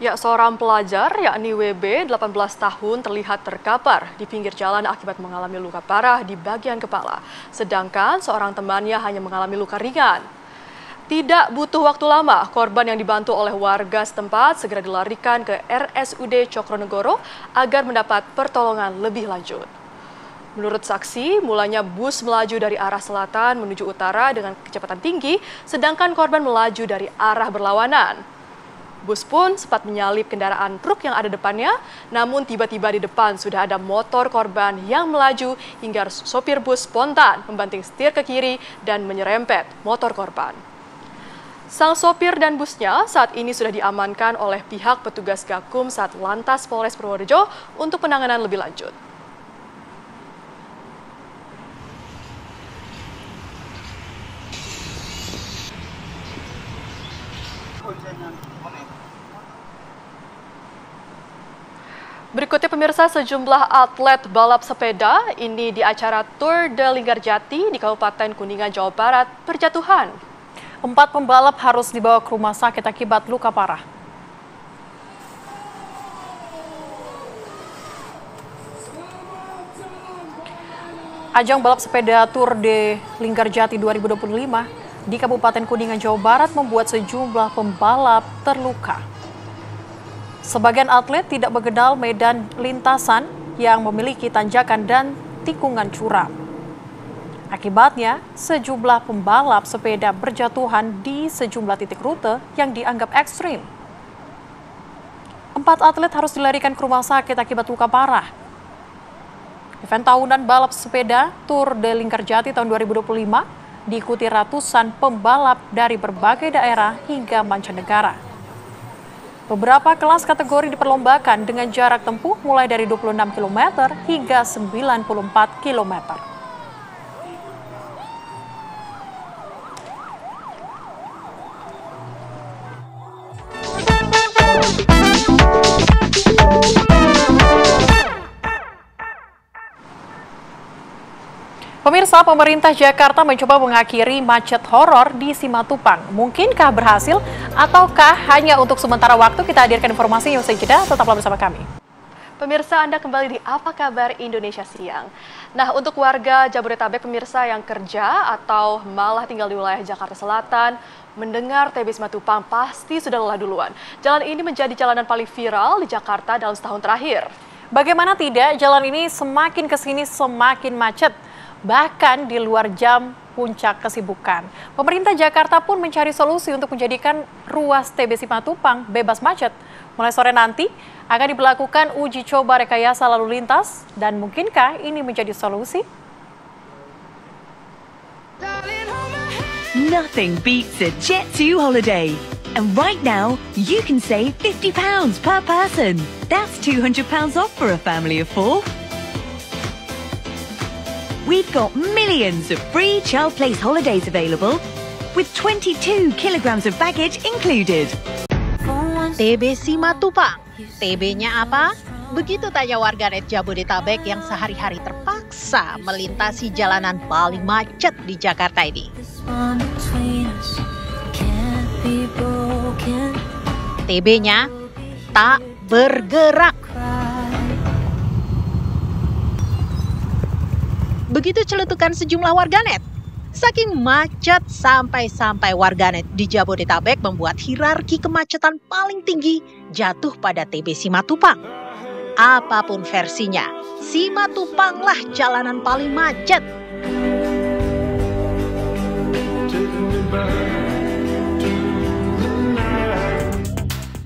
Ya, seorang pelajar yakni WB 18 tahun terlihat terkapar di pinggir jalan akibat mengalami luka parah di bagian kepala, sedangkan seorang temannya hanya mengalami luka ringan. Tidak butuh waktu lama, korban yang dibantu oleh warga setempat segera dilarikan ke RSUD Cokronegoro agar mendapat pertolongan lebih lanjut. Menurut saksi, mulanya bus melaju dari arah selatan menuju utara dengan kecepatan tinggi, sedangkan korban melaju dari arah berlawanan. Bus pun sempat menyalip kendaraan truk yang ada depannya, namun tiba-tiba di depan sudah ada motor korban yang melaju hingga sopir bus spontan membanting setir ke kiri dan menyerempet motor korban. Sang sopir dan busnya saat ini sudah diamankan oleh pihak petugas Gakum Satlantas Polres Purworejo untuk penanganan lebih lanjut. Berikutnya pemirsa, sejumlah atlet balap sepeda ini di acara Tour de Linggarjati di Kabupaten Kuningan, Jawa Barat berjatuhan. 4 pembalap harus dibawa ke rumah sakit akibat luka parah. Ajang balap sepeda Tour de Linggarjati 2025 di Kabupaten Kuningan, Jawa Barat membuat sejumlah pembalap terluka. Sebagian atlet tidak mengenal medan lintasan yang memiliki tanjakan dan tikungan curam. Akibatnya, sejumlah pembalap sepeda berjatuhan di sejumlah titik rute yang dianggap ekstrim. 4 atlet harus dilarikan ke rumah sakit akibat luka parah. Event tahunan balap sepeda Tour de Linggarjati tahun 2025 diikuti ratusan pembalap dari berbagai daerah hingga mancanegara. Beberapa kelas kategori diperlombakan dengan jarak tempuh mulai dari 26 km hingga 94 km. Pemirsa, pemerintah Jakarta mencoba mengakhiri macet horor di Simatupang. Mungkinkah berhasil ataukah hanya untuk sementara waktu? Kita hadirkan informasinya usai jeda, tetaplah bersama kami. Pemirsa, Anda kembali di Apa Kabar Indonesia Siang. Nah, untuk warga Jabodetabek pemirsa yang kerja atau malah tinggal di wilayah Jakarta Selatan, mendengar TB Simatupang pasti sudah lelah duluan. Jalan ini menjadi jalanan paling viral di Jakarta dalam setahun terakhir. Bagaimana tidak, jalan ini semakin kesini semakin macet. Bahkan di luar jam puncak kesibukan. Pemerintah Jakarta pun mencari solusi untuk menjadikan ruas TB Simatupang bebas macet. Mulai sore nanti akan diberlakukan uji coba rekayasa lalu lintas, dan mungkinkah ini menjadi solusi? Nothing beats a Jet2 holiday. And right now, you can save £50 per person. That's £200 off for a family of 4. We've got millions of free child place holidays available, with 22 kilograms of baggage included. TB Simatupang. TB-nya apa? Begitu tanya warganet Jabodetabek yang sehari-hari terpaksa melintasi jalanan paling macet di Jakarta ini. TB-nya tak bergerak. Begitu celetukan sejumlah warganet. Saking macet sampai warganet di Jabodetabek membuat hierarki kemacetan paling tinggi jatuh pada TB Simatupang. Apapun versinya, Simatupanglah jalanan paling macet.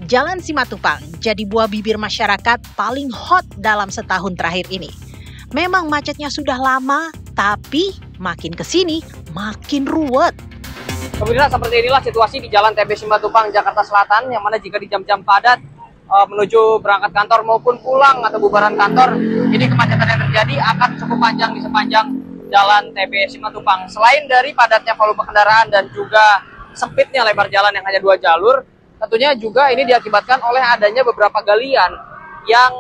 Jalan Simatupang jadi buah bibir masyarakat paling hot dalam setahun terakhir ini. Memang macetnya sudah lama, tapi makin kesini makin ruwet. Pemirsa, seperti inilah situasi di Jalan TB Simatupang, Jakarta Selatan, yang mana jika di jam-jam padat menuju berangkat kantor maupun pulang atau bubaran kantor, ini kemacetan yang terjadi akan cukup panjang di sepanjang Jalan TB Simatupang. Selain dari padatnya volume kendaraan dan juga sempitnya lebar jalan yang hanya 2 jalur, tentunya juga ini diakibatkan oleh adanya beberapa galian yang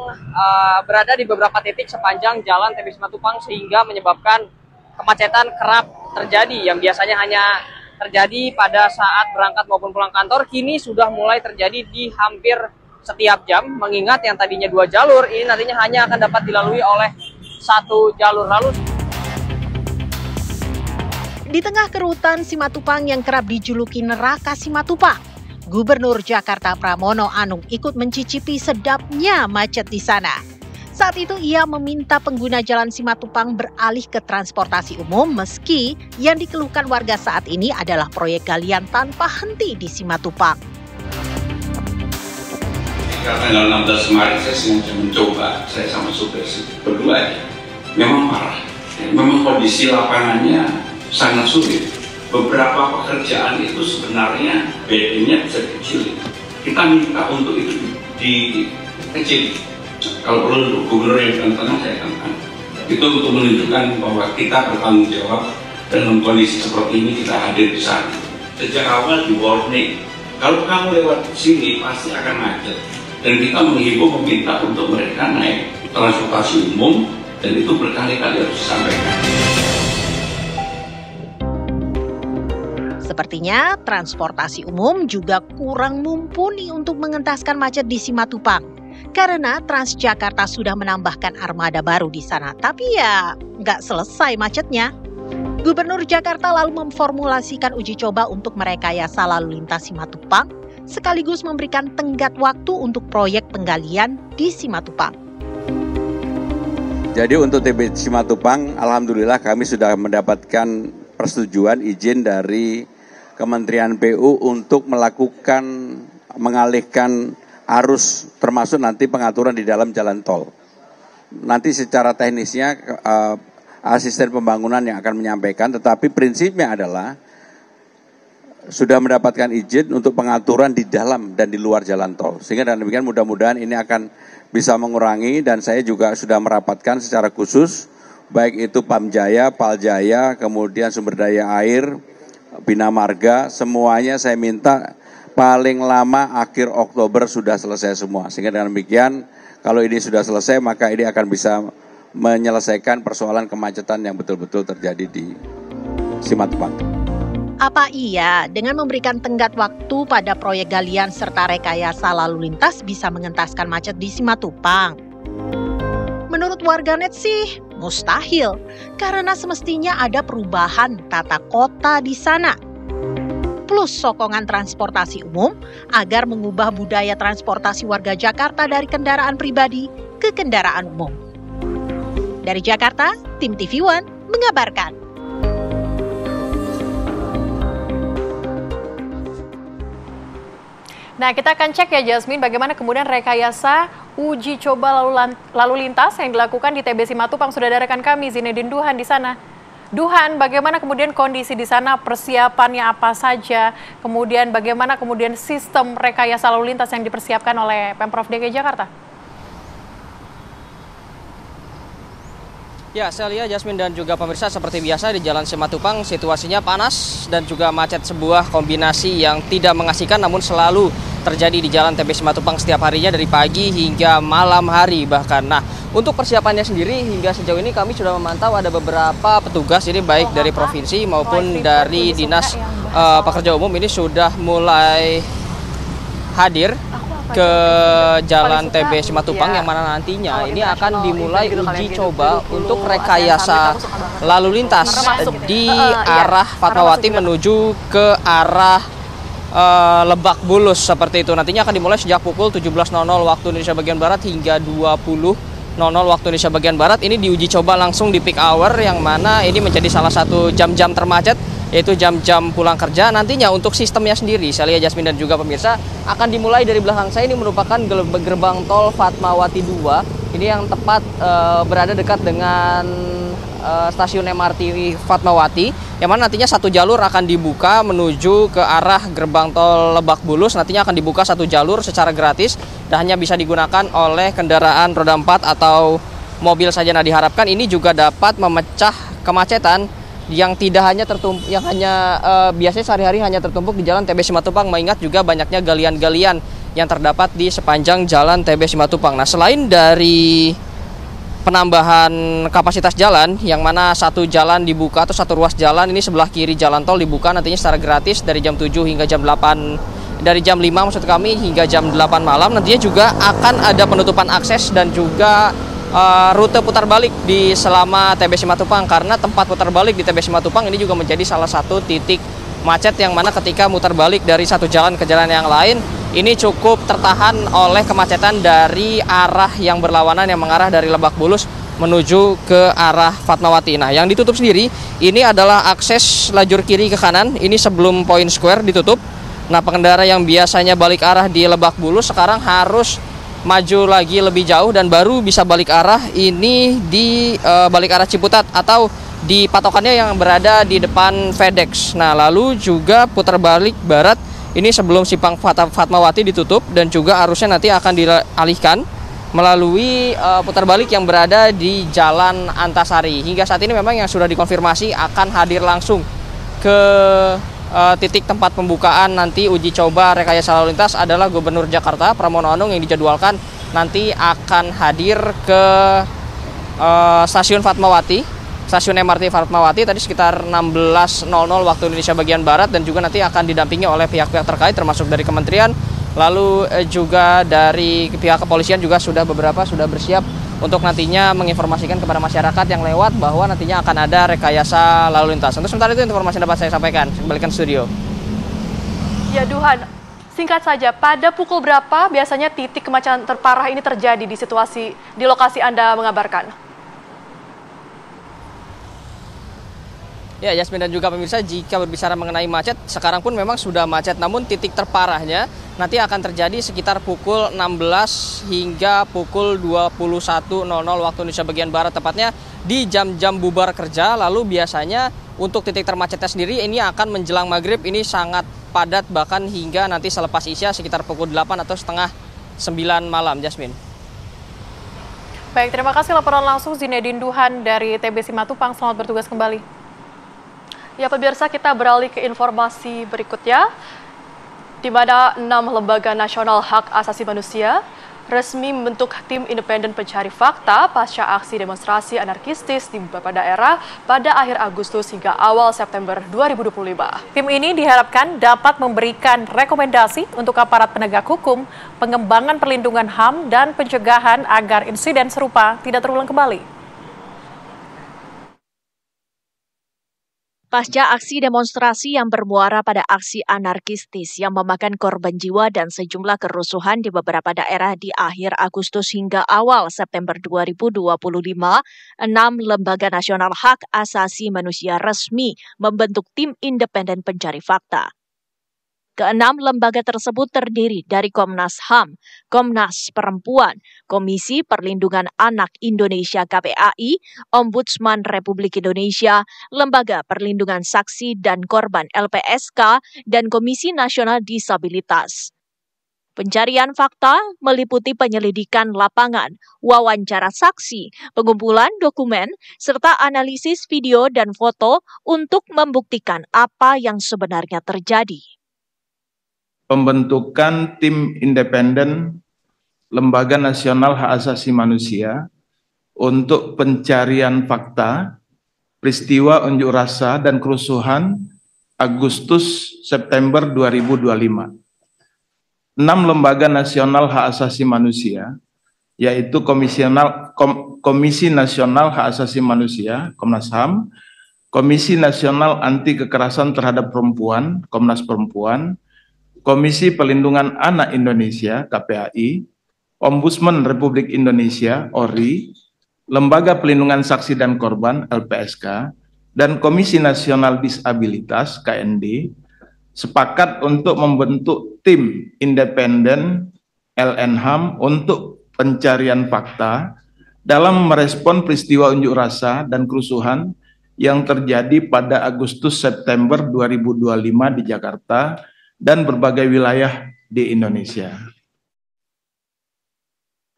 berada di beberapa titik sepanjang Jalan TB Simatupang, sehingga menyebabkan kemacetan kerap terjadi. Yang biasanya hanya terjadi pada saat berangkat maupun pulang kantor, kini sudah mulai terjadi di hampir setiap jam, mengingat yang tadinya 2 jalur, ini nantinya hanya akan dapat dilalui oleh 1 jalur. Lalu di tengah kerutan Simatupang yang kerap dijuluki neraka Simatupang, Gubernur Jakarta Pramono Anung ikut mencicipi sedapnya macet di sana. Saat itu ia meminta pengguna Jalan Simatupang beralih ke transportasi umum, meski yang dikeluhkan warga saat ini adalah proyek galian tanpa henti di Simatupang. Tanggal 16 kemarin saya sengaja mencoba, saya sama supir berdua aja. Memang parah, memang kondisi lapangannya sangat sulit. Beberapa pekerjaan itu sebenarnya BD-nya bisa dikecilin. Kita minta untuk itu dikecil. Kalau perlu gubernur yang tengah saya tantang. Itu untuk menunjukkan bahwa kita bertanggung jawab, dalam kondisi seperti ini kita hadir di sana. Sejak awal di warning, kalau kamu lewat sini pasti akan macet. Dan kita menghimbau, meminta untuk mereka naik transportasi umum, dan itu berkali-kali harus disampaikan. Sepertinya transportasi umum juga kurang mumpuni untuk mengentaskan macet di Simatupang. Karena Transjakarta sudah menambahkan armada baru di sana, tapi ya nggak selesai macetnya. Gubernur Jakarta lalu memformulasikan uji coba untuk merekayasa lalu lintas Simatupang, sekaligus memberikan tenggat waktu untuk proyek penggalian di Simatupang. Jadi untuk TB Simatupang, alhamdulillah kami sudah mendapatkan persetujuan izin dari Kementerian PU untuk melakukan mengalihkan arus, termasuk nanti pengaturan di dalam jalan tol. Nanti secara teknisnya asisten pembangunan yang akan menyampaikan, tetapi prinsipnya adalah sudah mendapatkan izin untuk pengaturan di dalam dan di luar jalan tol. Sehingga dengan demikian mudah-mudahan ini akan bisa mengurangi, dan saya juga sudah merapatkan secara khusus, baik itu Pamjaya, Paljaya, kemudian Sumber Daya Air, Bina Marga, semuanya saya minta paling lama akhir Oktober sudah selesai semua. Sehingga dengan demikian kalau ini sudah selesai, maka ini akan bisa menyelesaikan persoalan kemacetan yang betul-betul terjadi di Simatupang. Apa iya dengan memberikan tenggat waktu pada proyek galian serta rekayasa lalu lintas bisa mengentaskan macet di Simatupang? Menurut warganet sih mustahil, karena semestinya ada perubahan tata kota di sana. Plus sokongan transportasi umum agar mengubah budaya transportasi warga Jakarta dari kendaraan pribadi ke kendaraan umum. Dari Jakarta, tim TV One mengabarkan. Nah, kita akan cek ya Jasmine, bagaimana kemudian rekayasa uji coba lalu lintas yang dilakukan di TB Simatupang. Sudah ada rekan kami Zinedine Duhan di sana. Duhan, bagaimana kemudian kondisi di sana, persiapannya apa saja, kemudian bagaimana kemudian sistem rekayasa lalu lintas yang dipersiapkan oleh Pemprov DKI Jakarta? Ya, saya lihat Jasmine dan juga pemirsa, seperti biasa di Jalan Simatupang situasinya panas dan juga macet, sebuah kombinasi yang tidak mengasihkan namun selalu terjadi di Jalan TB Simatupang setiap harinya dari pagi hingga malam hari bahkan. Nah, untuk persiapannya sendiri hingga sejauh ini kami sudah memantau ada beberapa petugas ini baik dari provinsi maupun dari Dinas Pekerja Umum ini sudah mulai hadir ke Jalan TB Simatupang yang mana nantinya ini akan dimulai uji coba untuk rekayasa lalu lintas di arah Fatmawati menuju ke arah Lebak Bulus seperti itu. Nantinya akan dimulai sejak pukul 17.00 waktu Indonesia bagian Barat hingga 20.00 waktu Indonesia bagian Barat. Ini diuji coba langsung di peak hour yang mana ini menjadi salah satu jam-jam termacet, yaitu jam-jam pulang kerja. Nantinya untuk sistemnya sendiri, saya lihat Jasmine dan juga pemirsa, akan dimulai dari belakang saya. Ini merupakan gerbang tol Fatmawati 2. Ini yang tepat berada dekat dengan stasiun MRT Fatmawati, yang mana nantinya satu jalur akan dibuka menuju ke arah gerbang tol Lebak Bulus. Nantinya akan dibuka satu jalur secara gratis dan hanya bisa digunakan oleh kendaraan roda 4 atau mobil saja. Nah, diharapkan ini juga dapat memecah kemacetan yang tidak hanya tertumpuk, yang hanya biasanya sehari-hari hanya tertumpuk di Jalan TB Simatupang, mengingat juga banyaknya galian-galian yang terdapat di sepanjang Jalan TB Simatupang. Nah, selain dari penambahan kapasitas jalan, yang mana satu jalan dibuka atau satu ruas jalan ini sebelah kiri jalan tol dibuka nantinya secara gratis dari jam 7 hingga jam 8, dari jam 5 maksud kami hingga jam 8 malam. Nantinya juga akan ada penutupan akses dan juga rute putar balik di selama TB Simatupang, karena tempat putar balik di TB Simatupang ini juga menjadi salah satu titik macet yang mana ketika mutar balik dari satu jalan ke jalan yang lain ini cukup tertahan oleh kemacetan dari arah yang berlawanan yang mengarah dari Lebak Bulus menuju ke arah Fatmawati. Nah, yang ditutup sendiri ini adalah akses lajur kiri ke kanan, ini sebelum Point Square ditutup. Nah, pengendara yang biasanya balik arah di Lebak Bulus sekarang harus maju lagi lebih jauh dan baru bisa balik arah ini di balik arah Ciputat atau di patokannya yang berada di depan FedEx. Nah, lalu juga putar balik barat ini sebelum Simpang Fatmawati ditutup dan juga arusnya nanti akan dialihkan melalui putar balik yang berada di Jalan Antasari. Hingga saat ini memang yang sudah dikonfirmasi akan hadir langsung ke titik tempat pembukaan nanti uji coba rekayasa lalu lintas adalah Gubernur Jakarta Pramono Anung, yang dijadwalkan nanti akan hadir ke stasiun Fatmawati, stasiun MRT Fatmawati tadi sekitar 16.00 waktu Indonesia bagian Barat, dan juga nanti akan didampingi oleh pihak-pihak terkait termasuk dari kementerian, lalu juga dari pihak kepolisian juga beberapa sudah bersiap untuk nantinya menginformasikan kepada masyarakat yang lewat bahwa nantinya akan ada rekayasa lalu lintas. Untuk sementara itu informasi yang dapat saya sampaikan. Kembalikan studio. Ya Duhan, singkat saja, pada pukul berapa biasanya titik kemacetan terparah ini terjadi di lokasi Anda mengabarkan? Ya, Yasmin dan juga pemirsa, jika berbicara mengenai macet, sekarang pun memang sudah macet, namun titik terparahnya nanti akan terjadi sekitar pukul 16 hingga pukul 21.00 waktu Indonesia bagian Barat, tepatnya di jam-jam bubar kerja. Lalu biasanya untuk titik termacetnya sendiri ini akan menjelang maghrib, ini sangat padat bahkan hingga nanti selepas Isya sekitar pukul 8 atau setengah 9 malam, Jasmine. Baik, terima kasih laporan langsung Zinedine Duhan dari TB Simatupang. Selamat bertugas kembali. Ya pemirsa, kita beralih ke informasi berikutnya, di mana 6 lembaga nasional hak asasi manusia resmi membentuk tim independen pencari fakta pasca aksi demonstrasi anarkistis di beberapa daerah pada akhir Agustus hingga awal September 2025. Tim ini diharapkan dapat memberikan rekomendasi untuk aparat penegak hukum, pengembangan perlindungan HAM, dan pencegahan agar insiden serupa tidak terulang kembali. Pasca aksi demonstrasi yang bermuara pada aksi anarkistis yang memakan korban jiwa dan sejumlah kerusuhan di beberapa daerah di akhir Agustus hingga awal September 2025, 6 lembaga nasional hak asasi manusia resmi membentuk tim independen pencari fakta. Keenam lembaga tersebut terdiri dari Komnas HAM, Komnas Perempuan, Komisi Perlindungan Anak Indonesia KPAI, Ombudsman Republik Indonesia, Lembaga Perlindungan Saksi dan Korban LPSK, dan Komisi Nasional Disabilitas. Pencarian fakta meliputi penyelidikan lapangan, wawancara saksi, pengumpulan dokumen, serta analisis video dan foto untuk membuktikan apa yang sebenarnya terjadi. Pembentukan tim independen Lembaga Nasional Hak Asasi Manusia untuk pencarian fakta peristiwa unjuk rasa dan kerusuhan Agustus-September 2025. 6 lembaga nasional hak asasi manusia, yaitu Komisi Nasional Hak Asasi Manusia, Komnas HAM, Komisi Nasional Anti Kekerasan Terhadap Perempuan, Komnas Perempuan, Komisi Perlindungan Anak Indonesia, KPAI, Ombudsman Republik Indonesia, ORI, Lembaga Pelindungan Saksi dan Korban, LPSK, dan Komisi Nasional Disabilitas, KND, sepakat untuk membentuk tim independen LNHAM untuk pencarian fakta dalam merespon peristiwa unjuk rasa dan kerusuhan yang terjadi pada Agustus-September 2025 di Jakarta dan berbagai wilayah di Indonesia.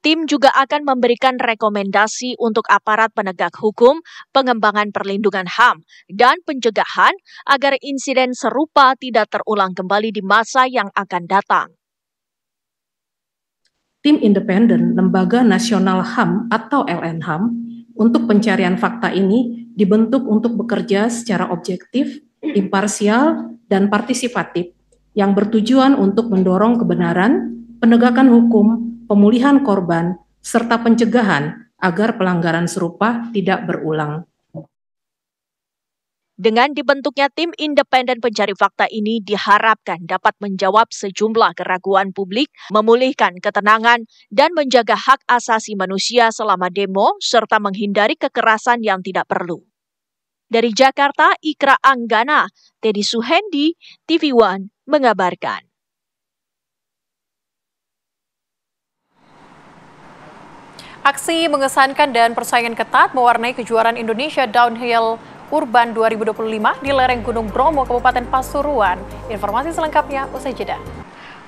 Tim juga akan memberikan rekomendasi untuk aparat penegak hukum, pengembangan perlindungan HAM, dan pencegahan agar insiden serupa tidak terulang kembali di masa yang akan datang. Tim independen Lembaga Nasional HAM atau LNHAM untuk pencarian fakta ini dibentuk untuk bekerja secara objektif, imparsial, dan partisipatif yang bertujuan untuk mendorong kebenaran, penegakan hukum, pemulihan korban, serta pencegahan agar pelanggaran serupa tidak berulang. Dengan dibentuknya tim independen pencari fakta ini diharapkan dapat menjawab sejumlah keraguan publik, memulihkan ketenangan, dan menjaga hak asasi manusia selama demo, serta menghindari kekerasan yang tidak perlu. Dari Jakarta, Ikra Anggana, Teddy Suhendi, TV One mengabarkan. Aksi mengesankan dan persaingan ketat mewarnai kejuaraan Indonesia Downhill Urban 2025 di lereng Gunung Bromo, Kabupaten Pasuruan. Informasi selengkapnya usai jeda.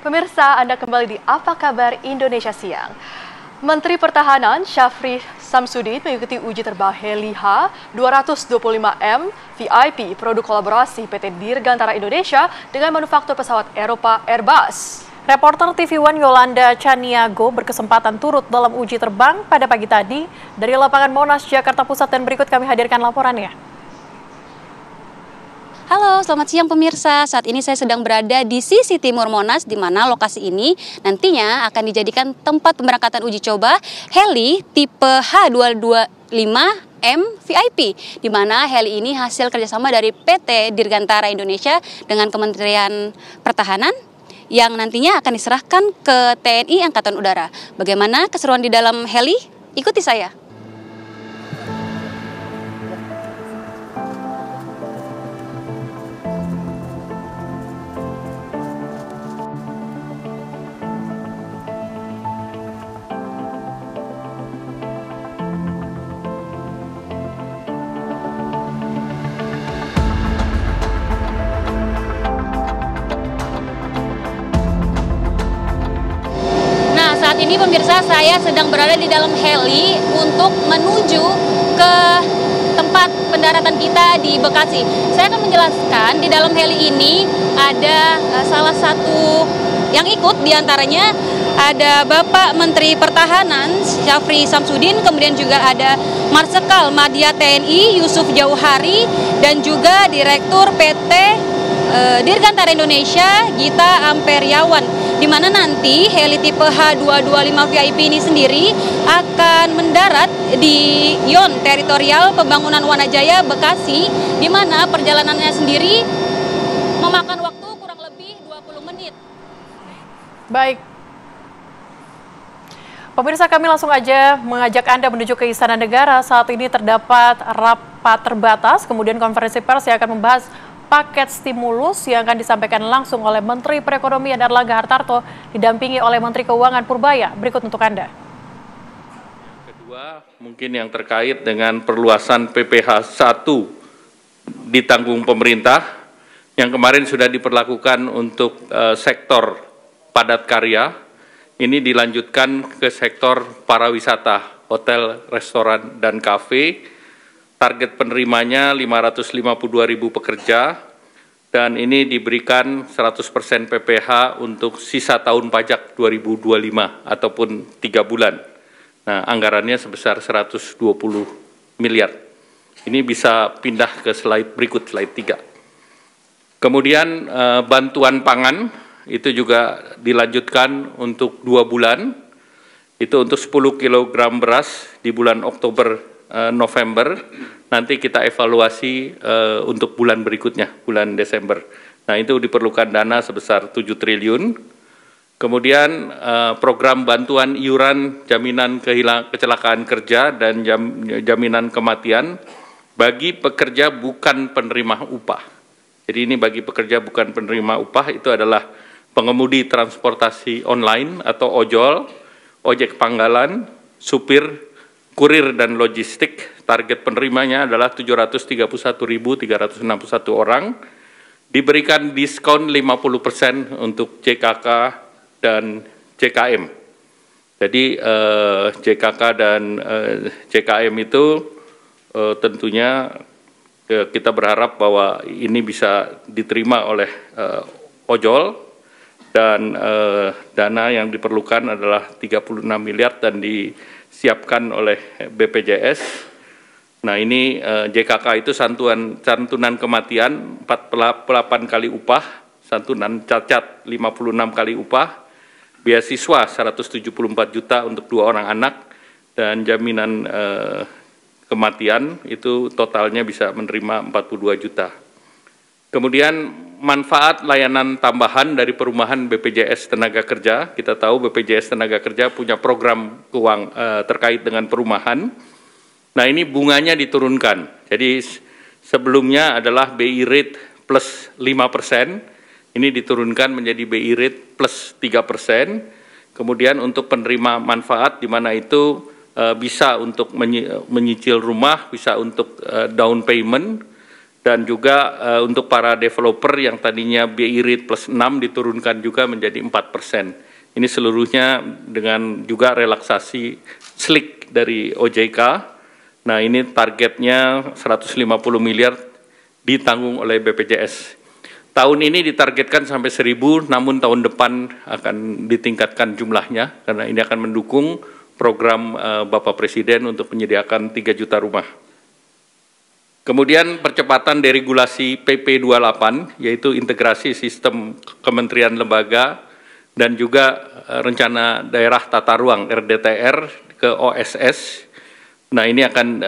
Pemirsa, Anda kembali di Apa Kabar Indonesia Siang. Menteri Pertahanan Syafri Samsudin mengikuti uji terbang Heli H225M VIP produk kolaborasi PT Dirgantara Indonesia dengan manufaktur pesawat Eropa Airbus. Reporter TV One Yolanda Chaniago berkesempatan turut dalam uji terbang pada pagi tadi dari lapangan Monas, Jakarta Pusat, dan berikut kami hadirkan laporannya. Halo, selamat siang pemirsa. Saat ini saya sedang berada di sisi timur Monas, di mana lokasi ini nantinya akan dijadikan tempat pemberangkatan uji coba heli tipe H225M VIP, di mana heli ini hasil kerjasama dari PT Dirgantara Indonesia dengan Kementerian Pertahanan yang nantinya akan diserahkan ke TNI Angkatan Udara. Bagaimana keseruan di dalam heli? Ikuti saya. Saat ini pemirsa, saya sedang berada di dalam heli untuk menuju ke tempat pendaratan kita di Bekasi. Saya akan menjelaskan di dalam heli ini ada salah satu yang ikut, diantaranya ada Bapak Menteri Pertahanan Syafri Samsudin, kemudian juga ada Marsikal Madya TNI Yusuf Jauhari, dan juga Direktur PT Dirgantara Indonesia Gita Amperiawan, di mana nanti heli tipe H225 VIP ini sendiri akan mendarat di YON Teritorial Pembangunan Wanajaya, Bekasi, di mana perjalanannya sendiri memakan waktu kurang lebih 20 menit. Baik. Pemirsa, kami langsung aja mengajak Anda menuju ke Istana Negara. Saat ini terdapat rapat terbatas, kemudian konferensi pers yang akan membahas paket stimulus yang akan disampaikan langsung oleh Menteri Perekonomian Erlangga Hartarto didampingi oleh Menteri Keuangan Purbaya. Berikut untuk Anda. Kedua, mungkin yang terkait dengan perluasan PPh 1 ditanggung pemerintah yang kemarin sudah diperlakukan untuk sektor padat karya, ini dilanjutkan ke sektor pariwisata, hotel, restoran, dan kafe. Target penerimanya 552.000 pekerja, dan ini diberikan 100% PPh untuk sisa tahun pajak 2025 ataupun 3 bulan. Nah, anggarannya sebesar 120 miliar. Ini bisa pindah ke slide berikut, slide 3. Kemudian bantuan pangan itu juga dilanjutkan untuk 2 bulan. Itu untuk 10 kg beras di bulan Oktober November, nanti kita evaluasi untuk bulan berikutnya, bulan Desember. Nah, itu diperlukan dana sebesar 7 triliun. Kemudian program bantuan iuran jaminan kecelakaan kerja dan jaminan kematian bagi pekerja bukan penerima upah. Jadi ini bagi pekerja bukan penerima upah itu adalah pengemudi transportasi online atau ojol, ojek panggalan, supir, kurir dan logistik. Target penerimanya adalah 731.361 orang, diberikan diskon 50% untuk JKK dan JKM. Jadi JKK dan JKM itu tentunya kita berharap bahwa ini bisa diterima oleh ojol, dan dana yang diperlukan adalah 36 miliar dan disiapkan oleh BPJS. Nah, ini JKK itu santunan kematian 48 kali upah, santunan cacat 56 kali upah, beasiswa 174 juta untuk 2 orang anak, dan jaminan kematian itu totalnya bisa menerima 42 juta. Kemudian manfaat layanan tambahan dari perumahan BPJS Tenaga Kerja. Kita tahu BPJS Tenaga Kerja punya program terkait dengan perumahan. Nah, ini bunganya diturunkan. Jadi sebelumnya adalah BI rate plus 5%, ini diturunkan menjadi BI rate plus 3%. Kemudian untuk penerima manfaat di mana itu bisa untuk menyicil rumah, bisa untuk down payment, dan juga untuk para developer yang tadinya BI rate plus 6 diturunkan juga menjadi 4%. Ini seluruhnya dengan juga relaksasi slik dari OJK. Nah, ini targetnya 150 miliar ditanggung oleh BPJS. Tahun ini ditargetkan sampai 1.000, namun tahun depan akan ditingkatkan jumlahnya karena ini akan mendukung program Bapak Presiden untuk menyediakan 3 juta rumah. Kemudian percepatan deregulasi PP 28, yaitu integrasi sistem kementerian lembaga dan juga rencana daerah tata ruang RDTR ke OSS. Nah, ini akan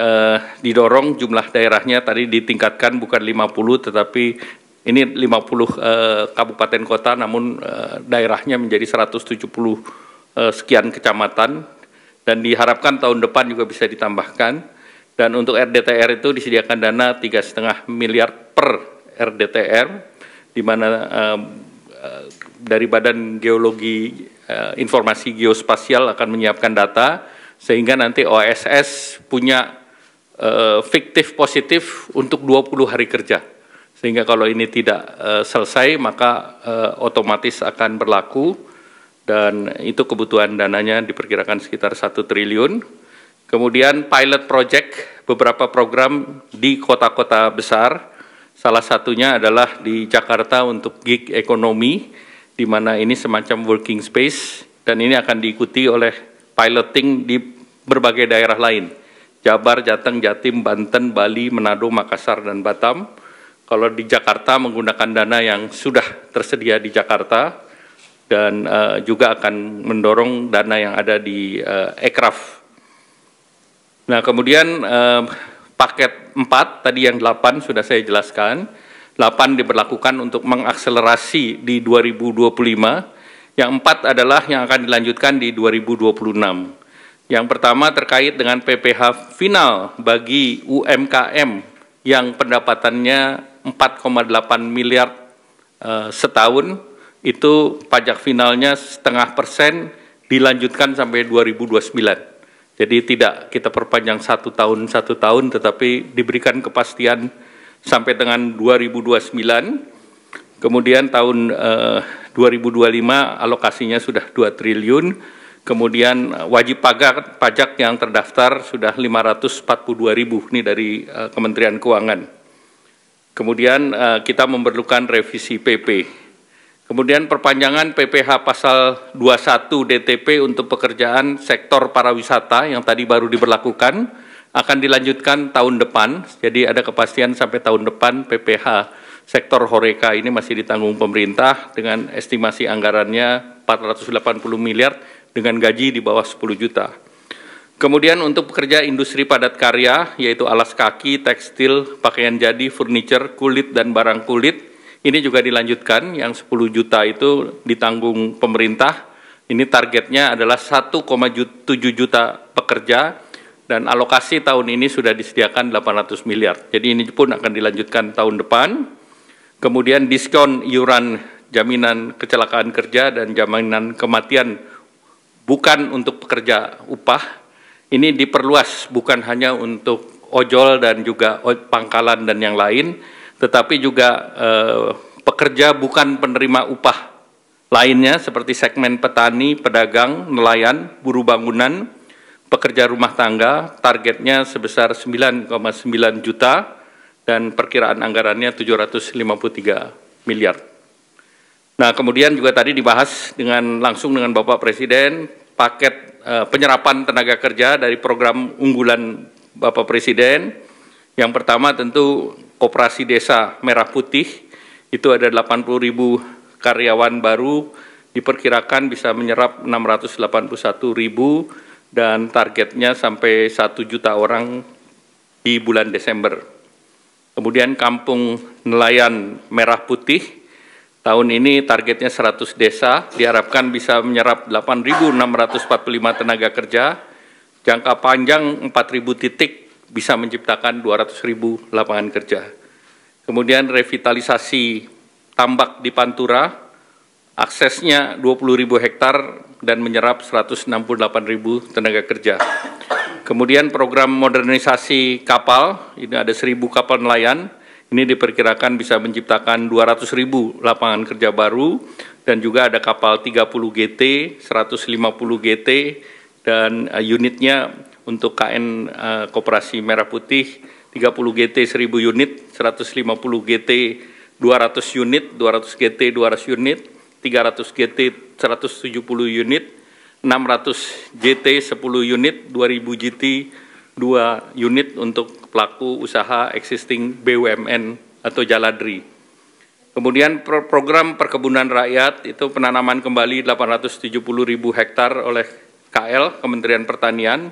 didorong jumlah daerahnya tadi ditingkatkan bukan 50 tetapi ini 50 kabupaten kota, namun daerahnya menjadi 170 sekian kecamatan, dan diharapkan tahun depan juga bisa ditambahkan. Dan untuk RDTR itu disediakan dana 3,5 miliar per RDTR, di mana dari Badan Geologi Informasi Geospasial akan menyiapkan data, sehingga nanti OSS punya fiktif positif untuk 20 hari kerja. Sehingga kalau ini tidak selesai, maka otomatis akan berlaku, dan itu kebutuhan dananya diperkirakan sekitar 1 triliun. Kemudian pilot project beberapa program di kota-kota besar, salah satunya adalah di Jakarta untuk gig ekonomi, di mana ini semacam working space, dan ini akan diikuti oleh piloting di berbagai daerah lain, Jabar, Jateng, Jatim, Banten, Bali, Manado, Makassar, dan Batam. Kalau di Jakarta menggunakan dana yang sudah tersedia di Jakarta, dan juga akan mendorong dana yang ada di Ekraf. Nah, kemudian paket 4, tadi yang 8 sudah saya jelaskan. 8 diberlakukan untuk mengakselerasi di 2025. Yang 4 adalah yang akan dilanjutkan di 2026. Yang pertama terkait dengan PPh final bagi UMKM yang pendapatannya 4,8 miliar setahun, itu pajak finalnya 0,5% dilanjutkan sampai 2029. Jadi tidak kita perpanjang satu tahun, tetapi diberikan kepastian sampai dengan 2029. Kemudian tahun 2025 alokasinya sudah 2 triliun. Kemudian wajib pajak yang terdaftar sudah 542.000, ini dari Kementerian Keuangan. Kemudian kita memerlukan revisi PP. Kemudian perpanjangan PPh pasal 21 DTP untuk pekerjaan sektor pariwisata yang tadi baru diberlakukan akan dilanjutkan tahun depan. Jadi ada kepastian sampai tahun depan PPh sektor Horeca ini masih ditanggung pemerintah dengan estimasi anggarannya 480 miliar dengan gaji di bawah 10 juta. Kemudian untuk pekerja industri padat karya, yaitu alas kaki, tekstil, pakaian jadi, furniture, kulit, dan barang kulit, ini juga dilanjutkan, yang 10 juta itu ditanggung pemerintah. Ini targetnya adalah 1,7 juta pekerja, dan alokasi tahun ini sudah disediakan 800 miliar. Jadi ini pun akan dilanjutkan tahun depan. Kemudian diskon iuran jaminan kecelakaan kerja dan jaminan kematian bukan untuk pekerja upah, ini diperluas bukan hanya untuk ojol dan juga pangkalan dan yang lain, tetapi juga pekerja bukan penerima upah lainnya seperti segmen petani, pedagang, nelayan, buruh bangunan, pekerja rumah tangga, targetnya sebesar 9,9 juta dan perkiraan anggarannya 753 miliar. Nah, kemudian juga tadi dibahas langsung dengan Bapak Presiden, paket penyerapan tenaga kerja dari program unggulan Bapak Presiden. Yang pertama tentu Koperasi Desa Merah Putih, itu ada 80.000 karyawan baru, diperkirakan bisa menyerap 681.000 dan targetnya sampai 1 juta orang di bulan Desember. Kemudian Kampung Nelayan Merah Putih, tahun ini targetnya 100 desa, diharapkan bisa menyerap 8.645 tenaga kerja, jangka panjang 4.000 titik bisa menciptakan 200.000 lapangan kerja. Kemudian revitalisasi tambak di Pantura, aksesnya 20.000 hektar dan menyerap 168.000 tenaga kerja. Kemudian program modernisasi kapal, ini ada 1.000 kapal nelayan, ini diperkirakan bisa menciptakan 200.000 lapangan kerja baru, dan juga ada kapal 30 GT, 150 GT, dan unitnya untuk KN Koperasi Merah Putih, 30 GT 1.000 unit, 150 GT 200 unit, 200 GT 200 unit, 300 GT 170 unit, 600 GT 10 unit, 2.000 GT 2 unit untuk pelaku usaha existing BUMN atau Jaladri. Kemudian program perkebunan rakyat itu penanaman kembali 870.000 hektar oleh KL, Kementerian Pertanian,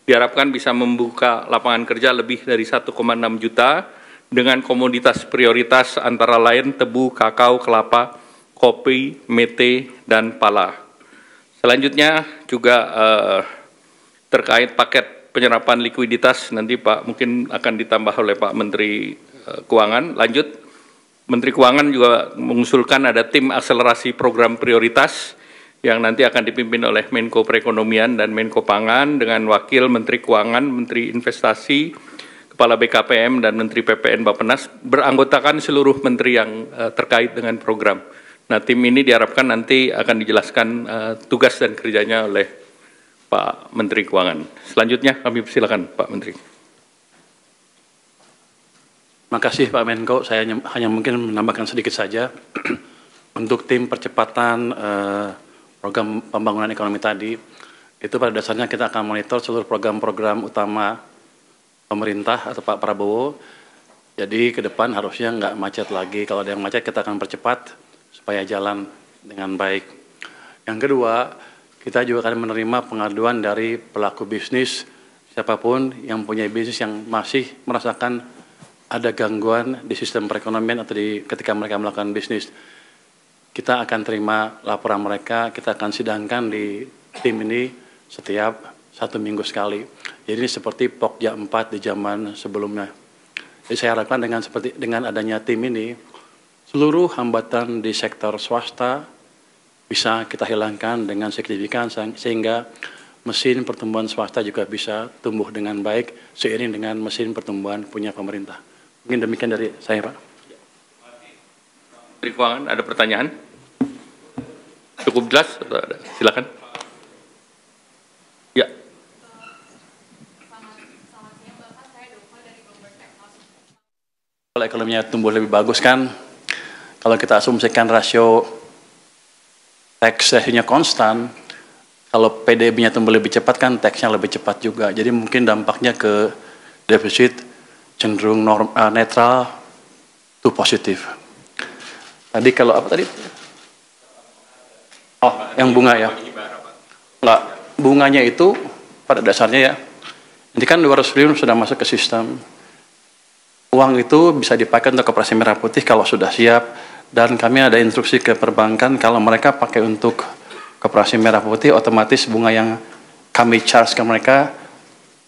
diharapkan bisa membuka lapangan kerja lebih dari 1,6 juta dengan komoditas prioritas antara lain tebu, kakao, kelapa, kopi, mete, dan pala. Selanjutnya juga terkait paket penyerapan likuiditas, nanti Pak mungkin akan ditambah oleh Pak Menteri Keuangan. Lanjut, Menteri Keuangan juga mengusulkan ada tim akselerasi program prioritas yang nanti akan dipimpin oleh Menko Perekonomian dan Menko Pangan dengan Wakil Menteri Keuangan, Menteri Investasi, Kepala BKPM, dan Menteri PPN Bappenas, beranggotakan seluruh menteri yang terkait dengan program. Nah, tim ini diharapkan nanti akan dijelaskan tugas dan kerjanya oleh Pak Menteri Keuangan. Selanjutnya kami persilakan Pak Menteri. Terima kasih Pak Menko, saya hanya mungkin menambahkan sedikit saja. Untuk tim percepatan program pembangunan ekonomi tadi, itu pada dasarnya kita akan monitor seluruh program-program utama pemerintah atau Pak Prabowo. Jadi ke depan harusnya nggak macet lagi. Kalau ada yang macet kita akan percepat supaya jalan dengan baik. Yang kedua, kita juga akan menerima pengaduan dari pelaku bisnis, siapapun yang punya bisnis yang masih merasakan ada gangguan di sistem perekonomian atau ketika mereka melakukan bisnis. Kita akan terima laporan mereka, kita akan sidangkan di tim ini setiap 1 minggu sekali. Jadi ini seperti Pokja 4 di zaman sebelumnya. Jadi saya harapkan dengan adanya tim ini, seluruh hambatan di sektor swasta bisa kita hilangkan dengan signifikan sehingga mesin pertumbuhan swasta juga bisa tumbuh dengan baik seiring dengan mesin pertumbuhan punya pemerintah. Mungkin demikian dari saya, Pak. Menteri Keuangan, ada pertanyaan? Cukup jelas? Silakan. Ya. Kalau ekonominya tumbuh lebih bagus kan, kalau kita asumsikan rasio tax-nya konstan, kalau PDB-nya tumbuh lebih cepat kan tax-nya lebih cepat juga. Jadi mungkin dampaknya ke defisit cenderung netral to positif. Tadi kalau apa tadi? Oh, yang bunga ya. Enggak, bunganya itu pada dasarnya ya. Ini kan 200 triliun sudah masuk ke sistem. Uang itu bisa dipakai untuk koperasi merah putih kalau sudah siap. Dan kami ada instruksi ke perbankan kalau mereka pakai untuk koperasi merah putih, otomatis bunga yang kami charge ke mereka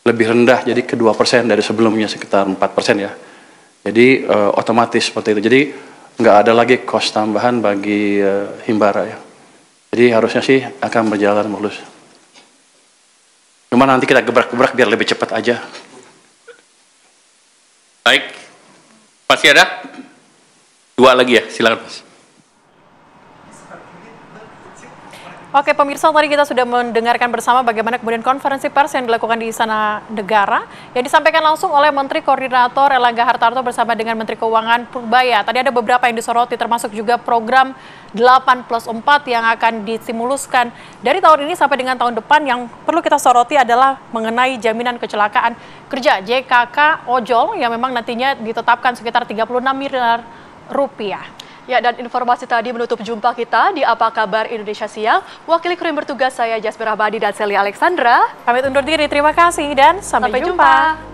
lebih rendah, jadi ke 2% dari sebelumnya sekitar 4% ya. Jadi otomatis seperti itu. Jadi nggak ada lagi cost tambahan bagi Himbara ya. Jadi harusnya sih akan berjalan mulus. Cuma nanti kita gebrak-gebrak biar lebih cepat aja. Baik, masih ada? 2 lagi ya, silakan Mas. Oke pemirsa, tadi kita sudah mendengarkan bersama bagaimana kemudian konferensi pers yang dilakukan di Istana Negara yang disampaikan langsung oleh Menteri Koordinator Erlangga Hartarto bersama dengan Menteri Keuangan Purbaya. Tadi ada beberapa yang disoroti termasuk juga program 8+4 yang akan disimuluskan dari tahun ini sampai dengan tahun depan. Yang perlu kita soroti adalah mengenai jaminan kecelakaan kerja JKK ojol yang memang nantinya ditetapkan sekitar 36 miliar rupiah. Ya, dan informasi tadi menutup jumpa kita di Apa Kabar Indonesia Siang. Wakili kru yang bertugas saya Jasmine Abadi dan Celia Alexandra. Pamit undur diri, terima kasih dan sampai jumpa.